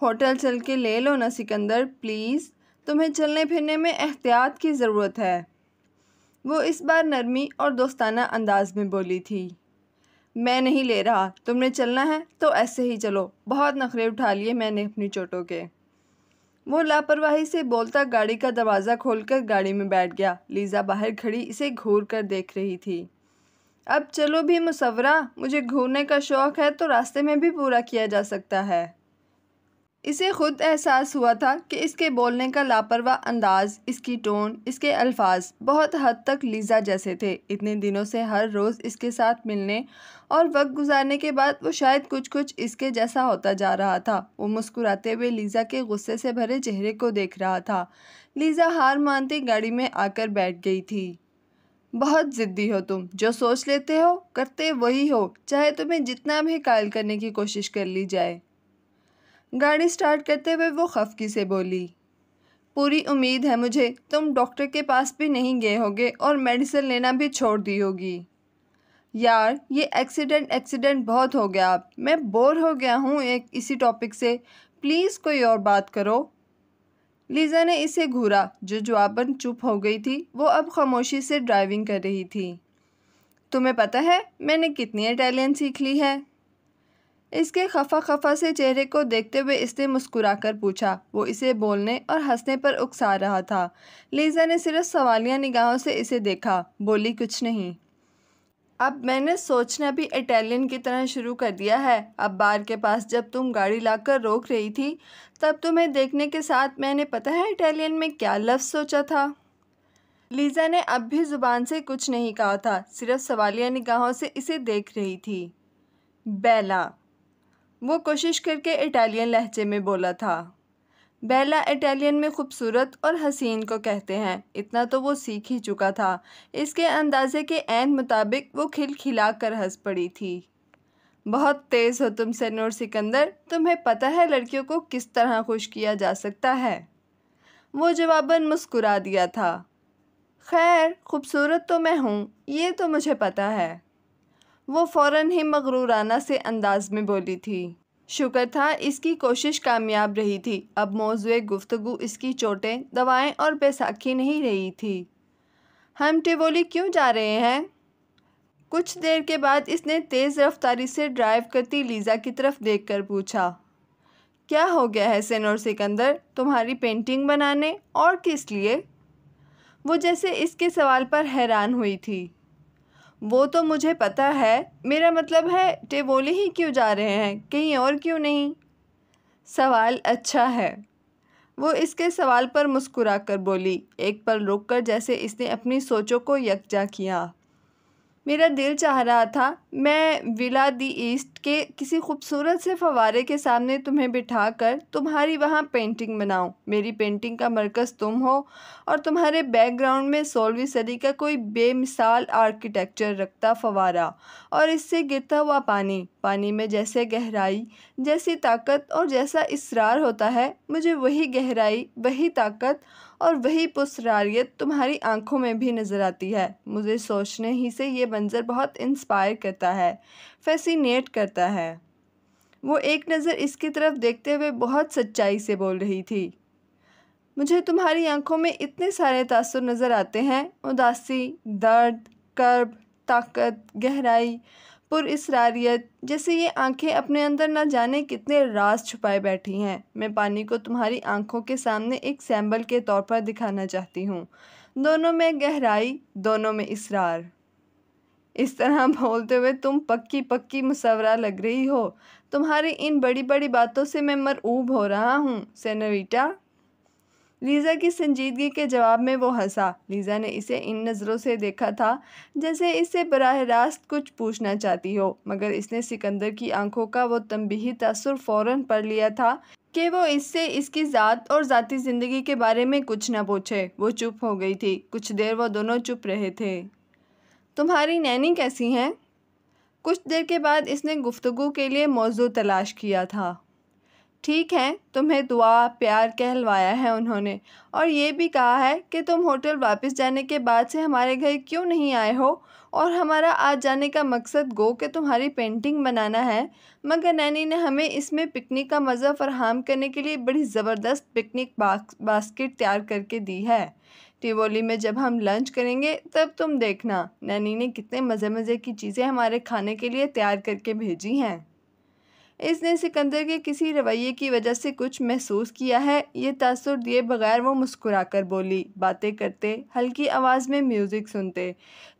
ہوٹل چل کے لے لو نا سکندر پلیز، تمہیں چلنے پھرنے میں احتیاط کی ضرورت ہے۔ وہ اس بار نرمی اور دوستانہ انداز میں بولی تھی، میں نہیں لے رہا، تم نے چلنا ہے تو ایسے ہی چلو، بہت نخرے اٹھا لیے میں نے اپنی چوٹوں کے۔ وہ لاپرواہی سے بولتا گاڑی کا دروازہ کھول کر گاڑی میں بیٹھ گیا۔ لیزا باہر کھڑی اسے گھور کر دیکھ رہی تھی۔ اب چلو بھی مصورہ، مجھے گھورنے کا شوق ہے تو راستے میں بھی پورا کیا جا سکتا ہے۔ اسے خود احساس ہوا تھا کہ اس کے بولنے کا لاپرواہ انداز، اس کی ٹون، اس کے الفاظ بہت حد تک لیزا جیسے تھے۔ اتنے دنوں سے ہر روز اس کے ساتھ ملنے اور وقت گزارنے کے بعد وہ شاید کچھ اس کے جیسا ہوتا جا رہا تھا۔ وہ مسکراتے ہوئے لیزا کے غصے سے بھرے چہرے کو دیکھ رہا تھا۔ لیزا ہار مانتی گاڑی میں آ کر بیٹھ گئی تھی۔ بہت ضدی ہو تم، جو سوچ لیتے ہو کرتے وہی ہو، چاہے تمہیں جتنا بھی قائل کرنے کی کوشش کر لی جائے۔ گاڑی سٹارٹ کرتے ہوئے وہ خفگی سے بولی، پوری امید ہے مجھے تم ڈاکٹر کے پاس بھی نہیں گئے ہوگے اور میڈیسن لینا بھی چھوڑ دی ہوگی۔ یار یہ ایکسیڈنٹ بہت ہو گیا، اب میں بور ہو گیا ہوں اسی ٹاپک سے، پلیز کوئی اور بات کرو۔ لیزا نے اسے گھورا، جو جواباً چپ ہو گئی تھی۔ وہ اب خاموشی سے ڈرائیونگ کر رہی تھی۔ تمہیں پتہ ہے میں نے کتنی اٹیلین سیکھ لی ہے؟ اس کے خفا سے چہرے کو دیکھتے ہوئے اس نے مسکرا کر پوچھا۔ وہ اسے بولنے اور ہنسنے پر اکسا رہا تھا۔ لیزا نے صرف سوالیہ نگاہوں سے اسے دیکھا، بولی کچھ نہیں۔ اب میں نے سوچنا بھی اٹیلین کی طرح شروع کر دیا ہے۔ اب بار کے پاس جب تم گاڑی لا کر روک رہی تھی تب تمہیں دیکھنے کے ساتھ میں نے پتہ ہے اٹیلین میں کیا لفظ سوچا تھا؟ لیزا نے اب بھی زبان سے کچھ نہیں کہا تھا، صرف سوالیہ نگاہوں سے اسے دیکھ رہی تھی۔ بیلا، وہ کوشش کر کے اٹالین لہجے میں بولا تھا۔ بیلا اٹالین میں خوبصورت اور حسین کو کہتے ہیں، اتنا تو وہ سیکھ ہی چکا تھا۔ اس کے اندازے کے عین مطابق وہ کھلکھلا کر ہنس پڑی تھی۔ بہت تیز ہو تم سینور سکندر، تمہیں پتہ ہے لڑکیوں کو کس طرح خوش کیا جا سکتا ہے؟ وہ جواباً مسکرا دیا تھا۔ خیر خوبصورت تو میں ہوں، یہ تو مجھے پتہ ہے۔ وہ فوراً ہی مغرورانہ سے انداز میں بولی تھی۔ شکر تھا اس کی کوشش کامیاب رہی تھی۔ اب موضوع گفتگو اس کی چوٹیں، دوائیں اور بیساکھی نہیں رہی تھی۔ ہم ٹیوولی کیوں جا رہے ہیں؟ کچھ دیر کے بعد اس نے تیز رفتاری سے ڈرائیو کرتی لیزا کی طرف دیکھ کر پوچھا، کیا ہو گیا ہے سینور سکندر، تمہاری پینٹنگ بنانے اور کس لیے؟ وہ جیسے اس کے سوال پر حیران ہوئی تھی۔ وہ تو مجھے پتہ ہے، میرا مطلب ہے ٹیوولی ہی کیوں جا رہے ہیں، کہیں اور کیوں نہیں؟ سوال اچھا ہے۔ وہ اس کے سوال پر مسکرا کر بولی، ایک پل رک کر جیسے اس نے اپنی سوچوں کو یکجا کیا۔ میرا دل چاہ رہا تھا میں ویلا دی ایسٹ کے کسی خوبصورت سے فوارے کے سامنے تمہیں بٹھا کر تمہاری وہاں پینٹنگ بناؤں۔ میری پینٹنگ کا مرکز تم ہو اور تمہارے بیک گراؤنڈ میں 16ویں صدی کا کوئی بے مثال آرکیٹیکچر رکھتا فوارہ اور اس سے گرتا ہوا پانی میں جیسے گہرائی، جیسی طاقت اور جیسا اصرار ہوتا ہے، مجھے وہی گہرائی، وہی طاقت اور وہی پراسراریت تمہاری آنکھوں میں بھی نظر آتی ہے۔ مجھے سوچنے ہی سے یہ منظر بہت انسپائر کرتا ہے، فیسینیٹ کرتا ہے۔ وہ ایک نظر اس کی طرف دیکھتے ہوئے بہت سچائی سے بول رہی تھی۔ مجھے تمہاری آنکھوں میں اتنے سارے تاثر نظر آتے ہیں، اداسی، درد، کرب، طاقت، گہرائی، پر اسراریت، جیسے یہ آنکھیں اپنے اندر نہ جانے کتنے راز چھپائے بیٹھی ہیں۔ میں پانی کو تمہاری آنکھوں کے سامنے ایک سیمبل کے طور پر دکھانا چاہتی ہوں، دونوں میں گہرائی، دونوں میں اسرار۔ اس طرح بولتے ہوئے تم پکی مصورہ لگ رہی ہو، تمہاری ان بڑی بڑی باتوں سے میں مرعوب ہو رہا ہوں سینوریٹا۔ لیزا کی سنجیدگی کے جواب میں وہ ہنسا۔ لیزا نے اسے ان نظروں سے دیکھا تھا جیسے اس سے براہ راست کچھ پوچھنا چاہتی ہو، مگر اس نے سکندر کی آنکھوں کا وہ تنبیہی تاثر فوراً پڑھ لیا تھا کہ وہ اس سے اس کی ذات اور ذاتی زندگی کے بارے میں کچھ نہ پوچھے۔ وہ چپ ہو گئی تھی۔ کچھ دیر وہ دونوں چپ رہے تھے۔ تمہاری نینی کیسی ہیں؟ کچھ دیر کے بعد اس نے گفتگو کے لیے موضوع تلاش کیا تھا۔ ٹھیک ہے، تمہیں دعا پیار کہلوایا ہے انہوں نے، اور یہ بھی کہا ہے کہ تم ہوٹل واپس جانے کے بعد سے ہمارے گھر کیوں نہیں آئے ہو، اور ہمارا آج جانے کا مقصد گو کہ تمہاری پینٹنگ بنانا ہے، مگر نینی نے ہمیں اس میں پکنک کا مزہ فراہم کرنے کے لیے بڑی زبردست پکنک باسکٹ تیار کر کے دی ہے۔ ٹیوولی میں جب ہم لنچ کریں گے تب تم دیکھنا نینی نے کتنے مزے کی چیزیں ہمارے کھانے کے لیے تیار کر کے بھیجی ہیں۔ اس نے سکندر کے کسی رویے کی وجہ سے کچھ محسوس کیا ہے، یہ تاثر دیے بغیر وہ مسکرا کر بولی، باتیں کرتے، ہلکی آواز میں میوزک سنتے۔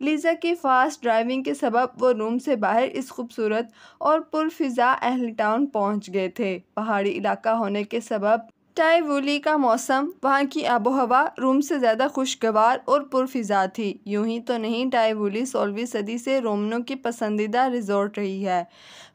لیزا کی فاسٹ ڈرائیونگ کے سبب وہ روم سے باہر اس خوبصورت اور پرفضا اہل ٹاؤن پہنچ گئے تھے۔ پہاڑی علاقہ ہونے کے سبب ٹائیوولی کا موسم، وہاں کی آب و ہوا روم سے زیادہ خوشگوار اور پرفضا تھی۔ یوں ہی تو نہیں ٹائیوولی 16ویں صدی سے رومنوں کی پسندیدہ ریزورٹ رہی ہے۔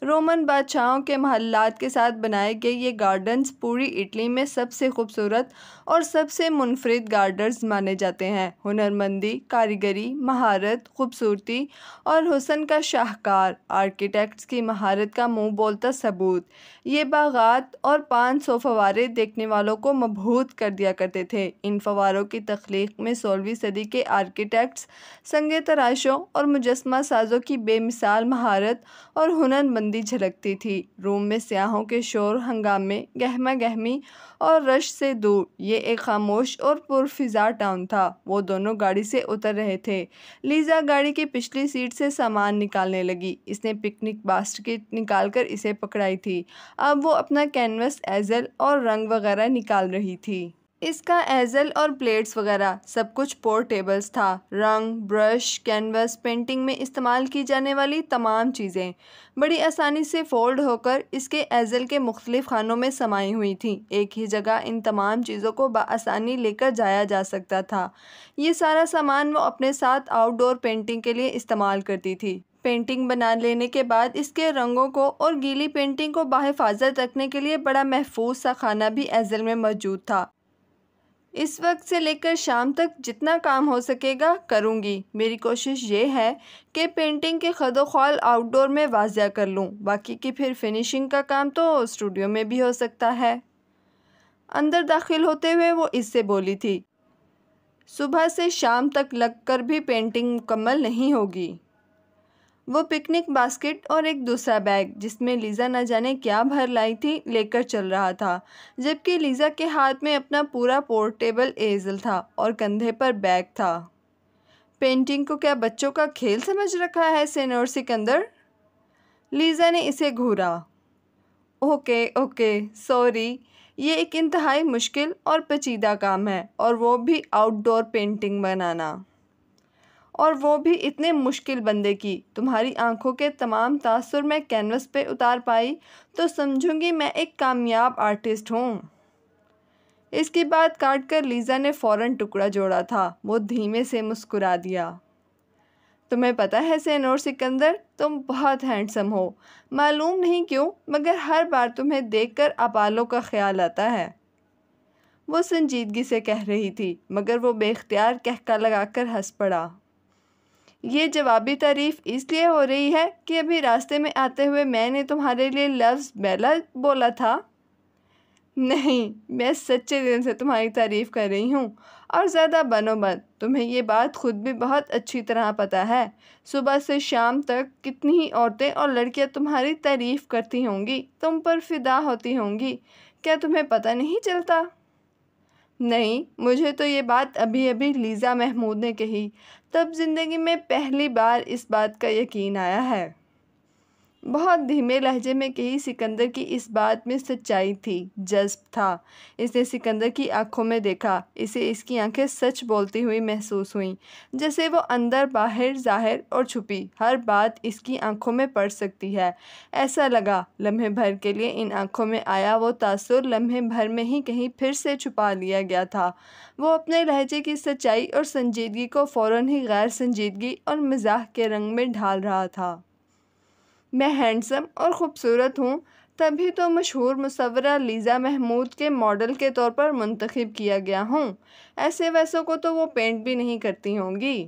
رومن بادشاہوں کے محلات کے ساتھ بنائے گئے یہ گارڈنز پوری اٹلی میں سب سے خوبصورت اور سب سے منفرد گارڈنز مانے جاتے ہیں۔ ہنرمندی، کاریگری، مہارت، خوبصورتی اور حسن کا شاہکار، آرکیٹیکٹس کی مہارت کا منہ بولتا ثبوت۔ یہ باغات اور 500 فوارے دیکھنے والوں کو مبہوت کر دیا کرتے تھے۔ ان فواروں کی تخلیق میں 16ویں صدی کے آرکیٹیکٹس، سنگ تراشوں اور مجسمہ سازوں کی بے مثال مہارت اور ہنرمندی جھلکتی تھی۔ روم میں سیاحوں کے شور ہنگامے، گہما گہمی اور رش سے دور یہ ایک خاموش اور پرفضا ٹاؤن تھا۔ وہ دونوں گاڑی سے اتر رہے تھے۔ لیزا گاڑی کی پچھلی سیٹ سے سامان نکالنے لگی۔ اس نے پکنک باسکٹ نکال کر اسے پکڑائی تھی۔ اب وہ اپنا کینوس ایزل اور رنگ وغیرہ نکال رہی تھی۔ اس کا ایزل اور پلیٹس وغیرہ سب کچھ پورٹیبلز تھا۔ رنگ، برش، کینوس، پینٹنگ میں استعمال کی جانے والی تمام چیزیں بڑی آسانی سے فولڈ ہو کر اس کے ایزل کے مختلف خانوں میں سمائی ہوئی تھیں۔ ایک ہی جگہ ان تمام چیزوں کو بآسانی لے کر جایا جا سکتا تھا۔ یہ سارا سامان وہ اپنے ساتھ آؤٹ ڈور پینٹنگ کے لیے استعمال کرتی تھی۔ پینٹنگ بنا لینے کے بعد اس کے رنگوں کو اور گیلی پینٹنگ کو بحفاظت رکھنے کے لیے بڑا محفوظ سا خانہ بھی ایزل میں موجود تھا۔ اس وقت سے لے کر شام تک جتنا کام ہو سکے گا کروں گی۔ میری کوشش یہ ہے کہ پینٹنگ کے خد و خال آؤٹ ڈور میں واضح کر لوں، باقی کی پھر فنیشنگ کا کام تو اسٹوڈیو میں بھی ہو سکتا ہے۔ اندر داخل ہوتے ہوئے وہ اس سے بولی تھی، صبح سے شام تک لگ کر بھی پینٹنگ مکمل نہیں ہوگی۔ وہ پکنک باسکٹ اور ایک دوسرا بیگ جس میں لیزا نہ جانے کیا بھر لائی تھی لے کر چل رہا تھا، جبکہ لیزا کے ہاتھ میں اپنا پورا پورٹیبل ایزل تھا اور کندھے پر بیگ تھا۔ پینٹنگ کو کیا بچوں کا کھیل سمجھ رکھا ہے سینیور سکندر؟ لیزا نے اسے گھورا۔ اوکے، سوری، یہ ایک انتہائی مشکل اور پیچیدہ کام ہے، اور وہ بھی آؤٹ ڈور پینٹنگ بنانا، اور وہ بھی اتنے مشکل بندے کی۔ تمہاری آنکھوں کے تمام تاثر میں کینوس پہ اتار پائی تو سمجھوں گی میں ایک کامیاب آرٹسٹ ہوں۔ اس کی بات کاٹ کر لیزا نے فوراً ٹکڑا جوڑا تھا۔ وہ دھیمے سے مسکرا دیا۔ تمہیں پتہ ہے سینیور سکندر، تم بہت ہینڈسم ہو، معلوم نہیں کیوں، مگر ہر بار تمہیں دیکھ کر اپالو کا خیال آتا ہے۔ وہ سنجیدگی سے کہہ رہی تھی، مگر وہ بے اختیار کہکا لگا کر ہنس پڑا۔ یہ جوابی تعریف اس لیے ہو رہی ہے کہ ابھی راستے میں آتے ہوئے میں نے تمہارے لیے لفظ بیلا بولا تھا۔ نہیں، میں سچے دل سے تمہاری تعریف کر رہی ہوں، اور زیادہ بنو مت، تمہیں یہ بات خود بھی بہت اچھی طرح پتہ ہے۔ صبح سے شام تک کتنی ہی عورتیں اور لڑکیاں تمہاری تعریف کرتی ہوں گی، تم پر فدا ہوتی ہوں گی، کیا تمہیں پتہ نہیں چلتا؟ نہیں، مجھے تو یہ بات ابھی لیزا محمود نے کہی، تب زندگی میں پہلی بار اس بات کا یقین آیا ہے۔ بہت دھیمے لہجے میں کہی سکندر کی اس بات میں سچائی تھی، جذب تھا۔ اس نے سکندر کی آنکھوں میں دیکھا، اسے اس کی آنکھیں سچ بولتی ہوئی محسوس ہوئیں، جیسے وہ اندر باہر ظاہر اور چھپی ہر بات اس کی آنکھوں میں پڑ سکتی ہے۔ ایسا لگا لمحے بھر کے لیے ان آنکھوں میں آیا وہ تاثر لمحے بھر میں ہی کہیں پھر سے چھپا لیا گیا تھا۔ وہ اپنے لہجے کی سچائی اور سنجیدگی کو فوراً ہی غیر سنجیدگی اور مزاح کے رنگ میں ڈھال رہا تھا۔ میں ہینڈسم اور خوبصورت ہوں، تبھی تو مشہور مصورہ لیزا محمود کے ماڈل کے طور پر منتخب کیا گیا ہوں۔ ایسے ویسوں کو تو وہ پینٹ بھی نہیں کرتی ہوں گی۔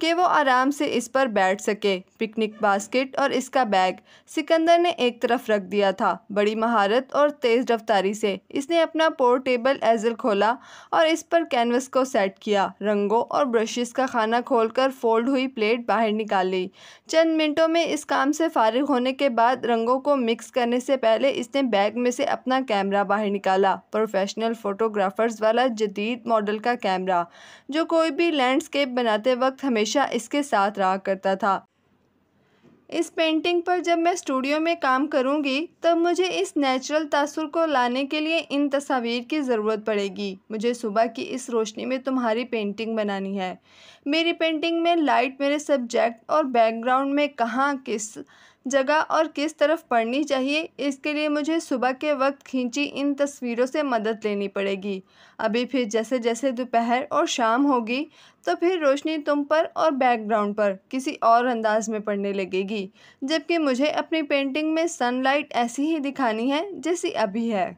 کہ وہ آرام سے اس پر بیٹھ سکے۔ پکنک باسکٹ اور اس کا بیگ سکندر نے ایک طرف رکھ دیا تھا۔ بڑی مہارت اور تیز رفتاری سے اس نے اپنا پورٹیبل ایزل کھولا اور اس پر کینوس کو سیٹ کیا۔ رنگوں اور برشز کا خانہ کھول کر فولڈ ہوئی پلیٹ باہر نکال لی۔ چند منٹوں میں اس کام سے فارغ ہونے کے بعد رنگوں کو مکس کرنے سے پہلے اس نے بیگ میں سے اپنا کیمرہ باہر نکالا۔ پروفیشنل فوٹوگرافرز والا جدید ماڈل کا کیمرہ جو کوئی بھی لینڈسکیپ بناتے وقت ہمیشہ اس کے ساتھ رہا کرتا تھا۔ اس پینٹنگ پر جب میں اسٹوڈیو میں کام کروں گی تب مجھے اس نیچرل تاثر کو لانے کے لیے ان تصاویر کی ضرورت پڑے گی۔ مجھے صبح کی اس روشنی میں تمہاری پینٹنگ بنانی ہے۔ میری پینٹنگ میں لائٹ میرے سبجیکٹ اور بیک گراؤنڈ میں کہاں، کس جگہ اور کس طرف پڑنی چاہیے، اس کے لیے مجھے صبح کے وقت کھینچی ان تصویروں سے مدد لینی پڑے گی۔ ابھی پھر جیسے جیسے دوپہر اور شام ہوگی تو پھر روشنی تم پر اور بیک گراؤنڈ پر کسی اور انداز میں پڑنے لگے گی، جبکہ مجھے اپنی پینٹنگ میں سن لائٹ ایسی ہی دکھانی ہے جیسی ابھی ہے۔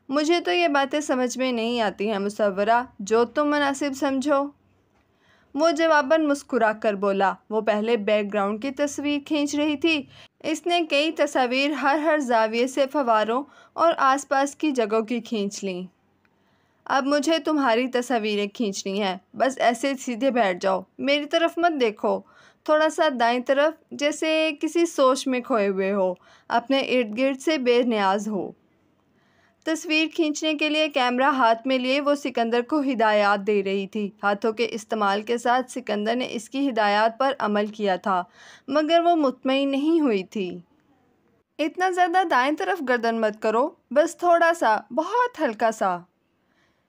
مجھے تو یہ باتیں سمجھ میں نہیں آتی ہیں مصورہ، جو تم مناسب سمجھو۔ وہ جواباً مسکرا کر بولا۔ وہ پہلے بیک گراؤنڈ کی تصویر کھینچ رہی تھی۔ اس نے کئی تصاویر ہر زاویے سے فواروں اور آس پاس کی جگہوں کی کھینچ لیں۔ اب مجھے تمہاری تصاویریں کھینچنی ہیں۔ بس ایسے سیدھے بیٹھ جاؤ، میری طرف مت دیکھو، تھوڑا سا دائیں طرف، جیسے کسی سوچ میں کھوئے ہوئے ہو، اپنے ارد گرد سے بے نیاز ہو۔ تصویر کھینچنے کے لیے کیمرہ ہاتھ میں لیے وہ سکندر کو ہدایات دے رہی تھی۔ ہاتھوں کے استعمال کے ساتھ سکندر نے اس کی ہدایات پر عمل کیا تھا، مگر وہ مطمئن نہیں ہوئی تھی۔ اتنا زیادہ دائیں طرف گردن مت کرو، بس تھوڑا سا، بہت ہلکا سا۔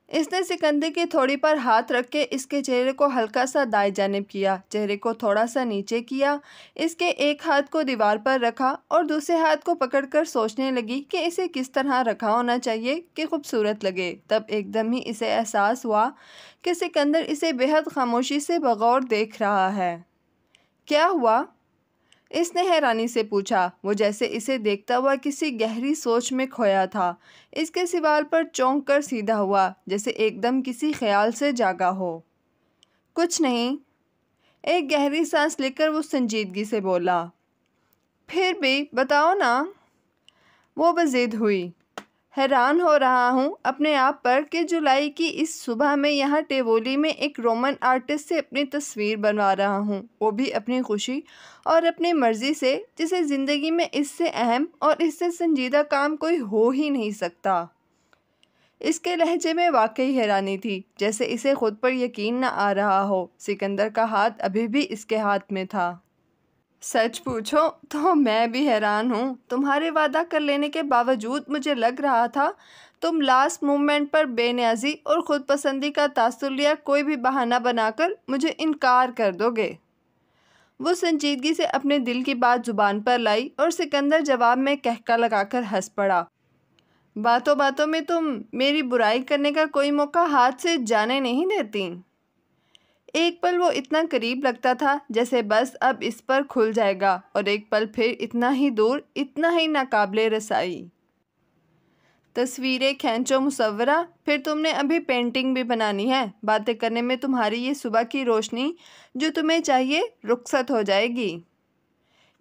اس نے سکندر کی تھوڑی پر ہاتھ رکھ کے اس کے چہرے کو ہلکا سا دائیں جانب کیا، چہرے کو تھوڑا سا نیچے کیا، اس کے ایک ہاتھ کو دیوار پر رکھا اور دوسرے ہاتھ کو پکڑ کر سوچنے لگی کہ اسے کس طرح رکھا ہونا چاہیے کہ خوبصورت لگے۔ تب ایک دم ہی اسے احساس ہوا کہ سکندر اسے بے حد خاموشی سے بغور دیکھ رہا ہے۔ کیا ہوا؟ اس نے حیرانی سے پوچھا۔ وہ جیسے اسے دیکھتا ہوا کسی گہری سوچ میں کھویا تھا۔ اس کے سوال پر چونک کر سیدھا ہوا، جیسے ایک دم کسی خیال سے جاگا ہو۔ کچھ نہیں۔ ایک گہری سانس لے کر وہ سنجیدگی سے بولا۔ پھر بھی بتاؤ نا۔ وہ بضد ہوئی۔ حیران ہو رہا ہوں اپنے آپ پر کہ جولائی کی اس صبح میں یہاں ٹیوولی میں ایک رومن آرٹسٹ سے اپنی تصویر بنوا رہا ہوں، وہ بھی اپنی خوشی اور اپنی مرضی سے، جسے زندگی میں اس سے اہم اور اس سے سنجیدہ کام کوئی ہو ہی نہیں سکتا۔ اس کے لہجے میں واقعی حیرانی تھی، جیسے اسے خود پر یقین نہ آ رہا ہو۔ سکندر کا ہاتھ ابھی بھی اس کے ہاتھ میں تھا۔ سچ پوچھو تو میں بھی حیران ہوں۔ تمہارے وعدہ کر لینے کے باوجود مجھے لگ رہا تھا تم لاسٹ مومنٹ پر بے نیازی اور خود پسندی کا تاثر لیا کوئی بھی بہانہ بنا کر مجھے انکار کر دو گے۔ وہ سنجیدگی سے اپنے دل کی بات زبان پر لائی اور سکندر جواب میں کہکا لگا کر ہنس پڑا۔ باتوں باتوں میں تم میری برائی کرنے کا کوئی موقع ہاتھ سے جانے نہیں دیتی۔ ایک پل وہ اتنا قریب لگتا تھا جیسے بس اب اس پر کھل جائے گا، اور ایک پل پھر اتنا ہی دور، اتنا ہی ناقابل رسائی۔ تصویریں کھینچو مصورہ، پھر تم نے ابھی پینٹنگ بھی بنانی ہے۔ باتیں کرنے میں تمہاری یہ صبح کی روشنی جو تمہیں چاہیے رخصت ہو جائے گی۔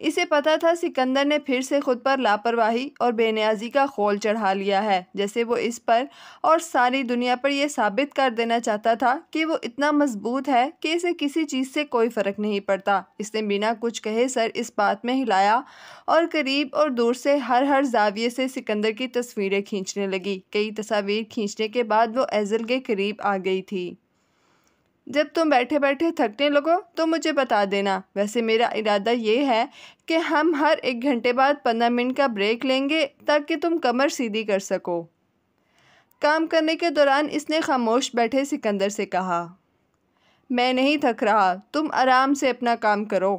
اسے پتا تھا سکندر نے پھر سے خود پر لاپرواہی اور بے نیازی کا خول چڑھا لیا ہے، جیسے وہ اس پر اور ساری دنیا پر یہ ثابت کر دینا چاہتا تھا کہ وہ اتنا مضبوط ہے کہ اسے کسی چیز سے کوئی فرق نہیں پڑتا۔ اس نے بنا کچھ کہے سر اس بات میں ہلایا اور قریب اور دور سے ہر زاویے سے سکندر کی تصویریں کھینچنے لگی۔ کئی تصاویر کھینچنے کے بعد وہ ایزل کے قریب آ گئی تھی۔ جب تم بیٹھے بیٹھے تھکنے لگو تو مجھے بتا دینا۔ ویسے میرا ارادہ یہ ہے کہ ہم ہر 1 گھنٹے بعد 15 منٹ کا بریک لیں گے تاکہ تم کمر سیدھی کر سکو۔ کام کرنے کے دوران اس نے خاموش بیٹھے سکندر سے کہا۔ میں نہیں تھک رہا، تم آرام سے اپنا کام کرو۔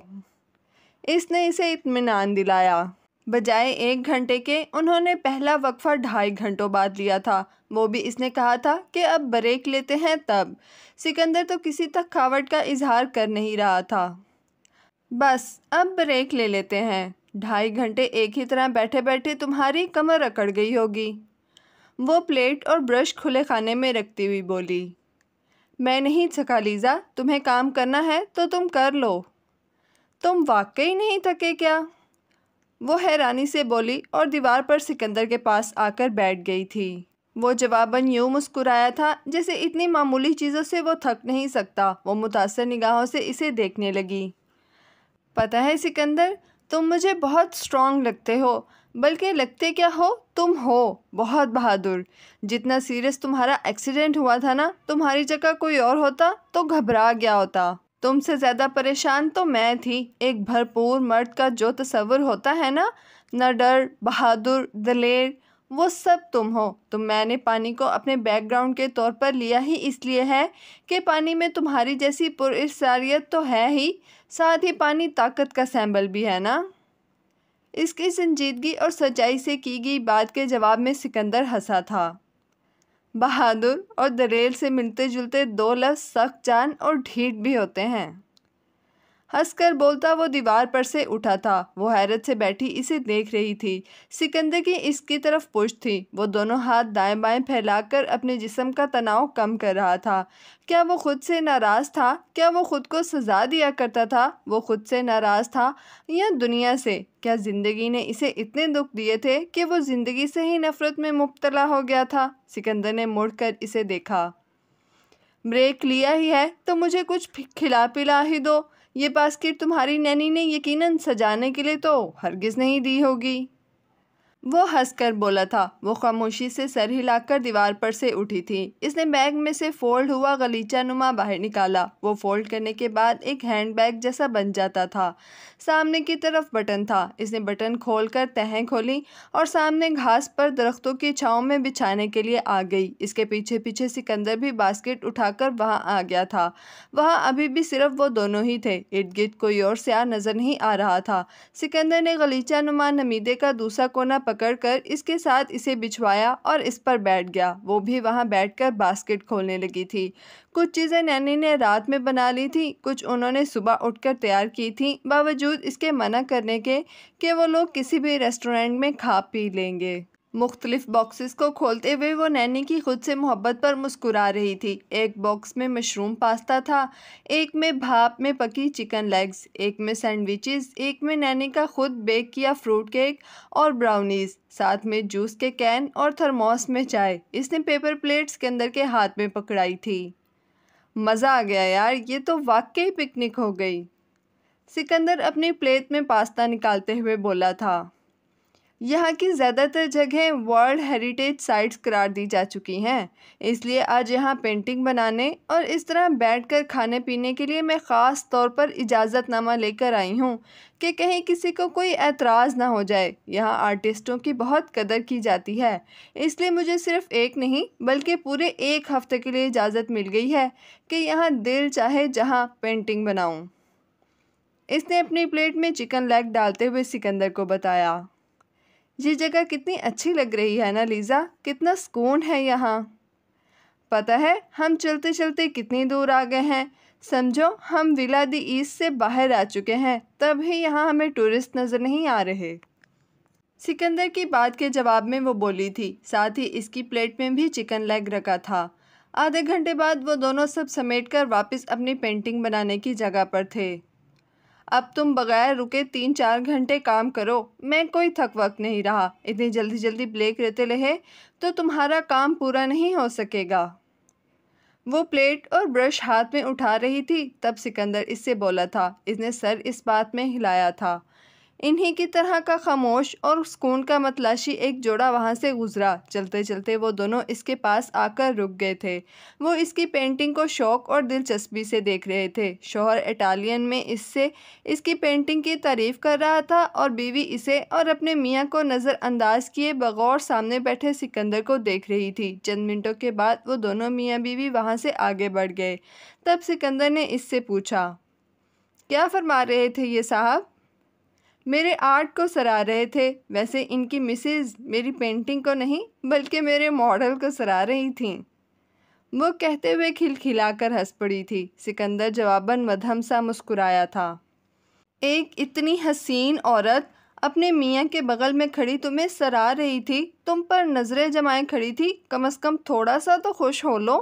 اس نے اسے اطمینان دلایا۔ بجائے 1 گھنٹے کے انہوں نے پہلا وقفہ 2.5 گھنٹوں بعد لیا تھا۔ وہ بھی اس نے کہا تھا کہ اب بریک لیتے ہیں تب۔ سکندر تو کسی تھکاوٹ کا اظہار کر نہیں رہا تھا۔ بس اب بریک لے لیتے ہیں۔ 2.5 گھنٹے ایک ہی طرح بیٹھے بیٹھے تمہاری کمر اکڑ گئی ہوگی۔ وہ پلیٹ اور برش کھلے خانے میں رکھتی ہوئی بولی۔ میں نہیں تھکا لیزا، تمہیں کام کرنا ہے تو تم کر لو۔ تم واقعی نہیں تھکے کیا؟ وہ حیرانی سے بولی اور دیوار پر سکندر کے پاس آ کر بیٹھ گئی تھی۔ وہ جواباً یوں مسکرایا تھا جیسے اتنی معمولی چیزوں سے وہ تھک نہیں سکتا۔ وہ متاثر نگاہوں سے اسے دیکھنے لگی۔ پتہ ہے سکندر، تم مجھے بہت اسٹرانگ لگتے ہو، بلکہ لگتے کیا ہو، تم ہو بہت بہادر۔ جتنا سیریس تمہارا ایکسیڈنٹ ہوا تھا نا، تمہاری جگہ کوئی اور ہوتا تو گھبرا گیا ہوتا۔ تم سے زیادہ پریشان تو میں تھی۔ ایک بھرپور مرد کا جو تصور ہوتا ہے نا، نہ ڈر، بہادر، دلیر، وہ سب تم ہو۔ میں نے پانی کو اپنے بیک گراؤنڈ کے طور پر لیا ہی اس لیے ہے کہ پانی میں تمہاری جیسی پراسراریت تو ہے ہی، ساتھ ہی پانی طاقت کا سمبل بھی ہے نا۔ اس کی سنجیدگی اور سچائی سے کی گئی بات کے جواب میں سکندر ہنسا تھا۔ بہادر اور دلیر سے ملتے جلتے دو لفظ سخت جان اور ڈھیٹ بھی ہوتے ہیں۔ ہنس کر بولتا وہ دیوار پر سے اٹھا تھا۔ وہ حیرت سے بیٹھی اسے دیکھ رہی تھی۔ سکندر کی اس کی طرف پشت تھی۔ وہ دونوں ہاتھ دائیں بائیں پھیلا کر اپنے جسم کا تناؤ کم کر رہا تھا۔ کیا وہ خود سے ناراض تھا؟ کیا وہ خود کو سزا دیا کرتا تھا؟ وہ خود سے ناراض تھا یا دنیا سے؟ کیا زندگی نے اسے اتنے دکھ دیے تھے کہ وہ زندگی سے ہی نفرت میں مبتلا ہو گیا تھا؟ سکندر نے مڑ کر اسے دیکھا۔ بریک لیا ہی ہے تو مجھے کچھ کھلا پلا ہی دو۔ یہ باسکٹ تمہاری نینی نے یقیناً سجانے کے لیے تو ہرگز نہیں دی ہوگی۔ وہ ہنس کر بولا تھا۔ وہ خاموشی سے سر ہلا کر دیوار پر سے اٹھی تھی۔ اس نے بیگ میں سے فولڈ ہوا غلیچہ نما باہر نکالا۔ وہ فولڈ کرنے کے بعد ایک ہینڈ بیگ جیسا بن جاتا تھا۔ سامنے کی طرف بٹن تھا۔ اس نے بٹن کھول کر تہیں کھولی اور سامنے گھاس پر درختوں کی چھاؤں میں بچھانے کے لیے آ گئی۔ اس کے پیچھے پیچھے سکندر بھی باسکٹ اٹھا کر وہاں آ گیا تھا۔ وہاں ابھی بھی صرف وہ دونوں ہی تھے۔ ارد گرد کوئی اور سیاہ نظر نہیں آ رہا تھا۔ سکندر نے غلیچہ نما نمیدے کا دوسرا کونا پکڑ کر اس کے ساتھ اسے بچھوایا اور اس پر بیٹھ گیا۔ وہ بھی وہاں بیٹھ کر باسکٹ کھولنے لگی تھی۔ کچھ چیزیں نینی نے رات میں بنا لی تھی، کچھ انہوں نے صبح اٹھ کر تیار کی تھیں، باوجود اس کے منع کرنے کے کہ وہ لوگ کسی بھی ریسٹورینٹ میں کھا پی لیں گے۔ مختلف باکسز کو کھولتے ہوئے وہ نینی کی خود سے محبت پر مسکرا رہی تھی۔ ایک باکس میں مشروم پاستا تھا، ایک میں بھاپ میں پکی چکن لیگز، ایک میں سینڈوچز، ایک میں نینی کا خود بیک کیا فروٹ کیک اور براؤنیز، ساتھ میں جوس کے کین اور تھرموس میں چائے۔ اس نے پیپر پلیٹ سکندر کے ہاتھ میں پکڑائی تھی۔ مزہ آ گیا یار، یہ تو واقعی پکنک ہو گئی۔ سکندر اپنی پلیٹ میں پاستا نکالتے ہوئے بولا تھا۔ یہاں کی زیادہ تر جگہیں ورلڈ ہیریٹیج سائٹس قرار دی جا چکی ہیں، اس لیے آج یہاں پینٹنگ بنانے اور اس طرح بیٹھ کر کھانے پینے کے لیے میں خاص طور پر اجازت نامہ لے کر آئی ہوں کہ کہیں کسی کو کوئی اعتراض نہ ہو جائے۔ یہاں آرٹسٹوں کی بہت قدر کی جاتی ہے، اس لیے مجھے صرف ایک نہیں بلکہ پورے ایک ہفتے کے لیے اجازت مل گئی ہے کہ یہاں دل چاہے جہاں پینٹنگ بناؤں۔ اس نے اپنی پلیٹ میں چکن لیگ ڈالتے ہوئے سکندر کو بتایا۔ یہ جگہ کتنی اچھی لگ رہی ہے نا لیزا، کتنا سکون ہے یہاں۔ پتہ ہے ہم چلتے چلتے کتنی دور آ گئے ہیں، سمجھو ہم ولا دی ایسٹ سے باہر آ چکے ہیں، تب ہی یہاں ہمیں ٹورسٹ نظر نہیں آ رہے۔ سکندر کی بات کے جواب میں وہ بولی تھی، ساتھ ہی اس کی پلیٹ میں بھی چکن لیگ رکھا تھا۔ آدھے گھنٹے بعد وہ دونوں سب سمیٹ کر واپس اپنی پینٹنگ بنانے کی جگہ پر تھے۔ اب تم بغیر رکے 3-4 گھنٹے کام کرو، میں کوئی تھک وقت نہیں رہا۔ اتنی جلدی جلدی بریک لیتے رہے تو تمہارا کام پورا نہیں ہو سکے گا۔ وہ پلیٹ اور برش ہاتھ میں اٹھا رہی تھی، تب سکندر اس سے بولا تھا۔ اس نے سر اس بات میں ہلایا تھا۔ انہی کی طرح کا خاموش اور سکون کا متلاشی ایک جوڑا وہاں سے گزرا۔ چلتے چلتے وہ دونوں اس کے پاس آ کر رک گئے تھے۔ وہ اس کی پینٹنگ کو شوق اور دلچسپی سے دیکھ رہے تھے۔ شوہر اٹالین میں اس کی پینٹنگ کی تعریف کر رہا تھا اور بیوی اسے اور اپنے میاں کو نظر انداز کیے بغور سامنے بیٹھے سکندر کو دیکھ رہی تھی۔ چند منٹوں کے بعد وہ دونوں میاں بیوی وہاں سے آگے بڑھ گئے۔ تب سکندر نے اس سے پوچھا، کیا فرما رہے تھے یہ صاحب؟ میرے آرٹ کو سراہ رہے تھے۔ ویسے ان کی مسز میری پینٹنگ کو نہیں بلکہ میرے ماڈل کو سراہ رہی تھیں۔ وہ کہتے ہوئے کھلکھلا کر ہنس پڑی تھی۔ سکندر جواباً مدھم سا مسکرایا تھا۔ ایک اتنی حسین عورت اپنے میاں کے بغل میں کھڑی تمہیں سراہ رہی تھی، تم پر نظریں جمائے کھڑی تھی، کم از کم تھوڑا سا تو خوش ہو لو۔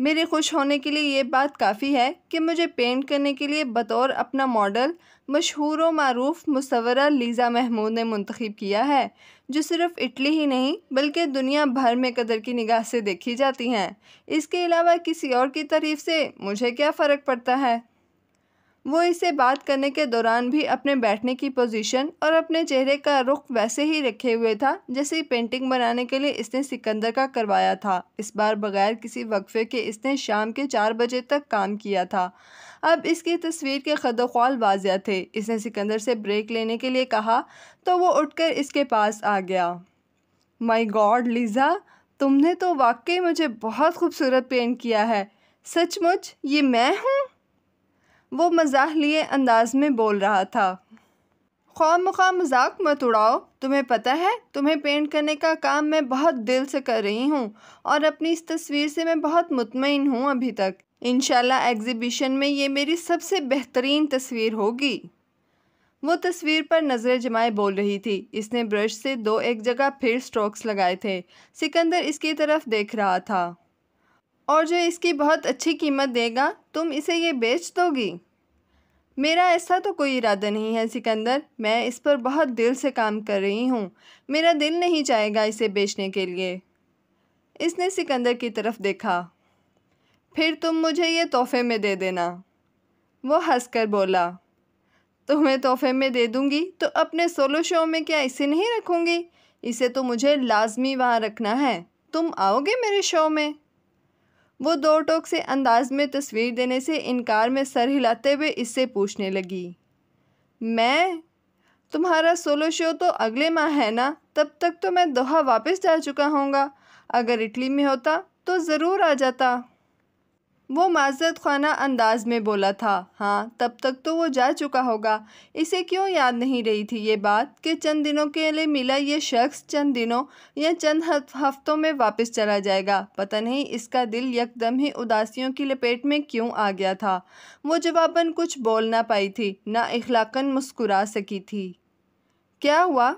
میرے خوش ہونے کے لیے یہ بات کافی ہے کہ مجھے پینٹ کرنے کے لیے بطور اپنا ماڈل مشہور و معروف مصورہ لیزا محمود نے منتخب کیا ہے، جو صرف اٹلی ہی نہیں بلکہ دنیا بھر میں قدر کی نگاہ سے دیکھی جاتی ہیں۔ اس کے علاوہ کسی اور کی تعریف سے مجھے کیا فرق پڑتا ہے؟ وہ اسے بات کرنے کے دوران بھی اپنے بیٹھنے کی پوزیشن اور اپنے چہرے کا رخ ویسے ہی رکھے ہوئے تھا جیسے پینٹنگ بنانے کے لیے اس نے سکندر کا کروایا تھا۔ اس بار بغیر کسی وقفے کے اس نے شام کے 4 بجے تک کام کیا تھا۔ اب اس کی تصویر کے خد و خال واضح تھے۔ اس نے سکندر سے بریک لینے کے لیے کہا تو وہ اٹھ کر اس کے پاس آ گیا۔ مائی گاڈ لیزا، تم نے تو واقعی مجھے بہت خوبصورت پینٹ کیا ہے۔ سچ مچ یہ میں ہوں؟ وہ مزاح لیے انداز میں بول رہا تھا۔ خواہ مخواہ مذاق مت اڑاؤ، تمہیں پتہ ہے تمہیں پینٹ کرنے کا کام میں بہت دل سے کر رہی ہوں اور اپنی اس تصویر سے میں بہت مطمئن ہوں ابھی تک۔ انشاءاللہ ایگزیبیشن میں یہ میری سب سے بہترین تصویر ہوگی۔ وہ تصویر پر نظریں جمائے بول رہی تھی۔ اس نے برش سے 2-1 جگہ پھر سٹروکس لگائے تھے۔ سکندر اس کی طرف دیکھ رہا تھا۔ اور جو اس کی بہت اچھی قیمت دے گا تم اسے یہ بیچ دو گی؟ میرا ایسا تو کوئی ارادہ نہیں ہے سکندر، میں اس پر بہت دل سے کام کر رہی ہوں، میرا دل نہیں چاہے گا اسے بیچنے کے لیے۔ اس نے سکندر کی طرف دیکھا۔ پھر تم مجھے یہ تحفے میں دے دینا۔ وہ ہنس کر بولا۔ تمہیں تحفے میں دے دوں گی تو اپنے سولو شو میں کیا اسے نہیں رکھوں گی؟ اسے تو مجھے لازمی وہاں رکھنا ہے۔ تم آؤ گے میرے شو میں؟ وہ دو ٹوک سے انداز میں تصویر دینے سے انکار میں سر ہلاتے ہوئے اس سے پوچھنے لگی۔ میں؟ تمہارا سولو شو تو اگلے ماہ ہے نا، تب تک تو میں دوحہ واپس جا چکا ہوں گا۔ اگر اٹلی میں ہوتا تو ضرور آ جاتا۔ وہ معذرت خواہ انداز میں بولا تھا۔ ہاں، تب تک تو وہ جا چکا ہوگا۔ اسے کیوں یاد نہیں رہی تھی یہ بات کہ چند دنوں کے لیے ملا یہ شخص چند دنوں یا چند ہفتوں میں واپس چلا جائے گا؟ پتہ نہیں اس کا دل یکدم ہی اداسیوں کی لپیٹ میں کیوں آ گیا تھا۔ وہ جواباً کچھ بول نہ پائی تھی، نہ اخلاقاً مسکرا سکی تھی۔ کیا ہوا؟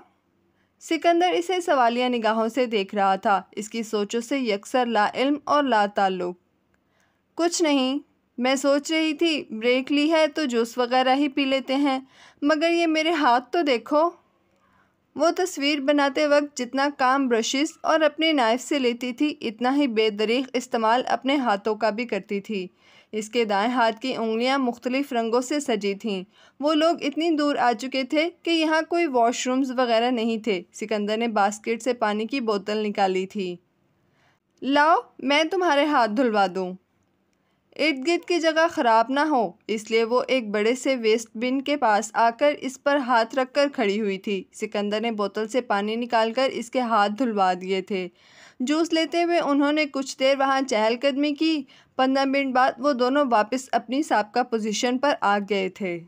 سکندر اسے سوالیہ نگاہوں سے دیکھ رہا تھا، اس کی سوچوں سے یکسر لا علم اور لا تعلق۔ کچھ نہیں، میں سوچ رہی تھی بریک لی ہے تو جوس وغیرہ ہی پی لیتے ہیں، مگر یہ میرے ہاتھ تو دیکھو۔ وہ تصویر بناتے وقت جتنا کام برشز اور اپنے نائف سے لیتی تھی اتنا ہی بے دریغ استعمال اپنے ہاتھوں کا بھی کرتی تھی۔ اس کے دائیں ہاتھ کی انگلیاں مختلف رنگوں سے سجی تھیں۔ وہ لوگ اتنی دور آ چکے تھے کہ یہاں کوئی واش رومز وغیرہ نہیں تھے۔ سکندر نے باسکٹ سے پانی کی بوتل نکالی تھی۔ لاؤ میں تمہارے ہاتھ دھلوا دوں۔ ارد گرد کی جگہ خراب نہ ہو، اس لیے وہ ایک بڑے سے ویسٹ بن کے پاس آ کر اس پر ہاتھ رکھ کر کھڑی ہوئی تھی۔ سکندر نے بوتل سے پانی نکال کر اس کے ہاتھ دھلوا دیے تھے۔ جوس لیتے ہوئے انہوں نے کچھ دیر وہاں چہل قدمی کی۔ 15 منٹ بعد وہ دونوں واپس اپنی سابقہ پوزیشن پر آ گئے تھے۔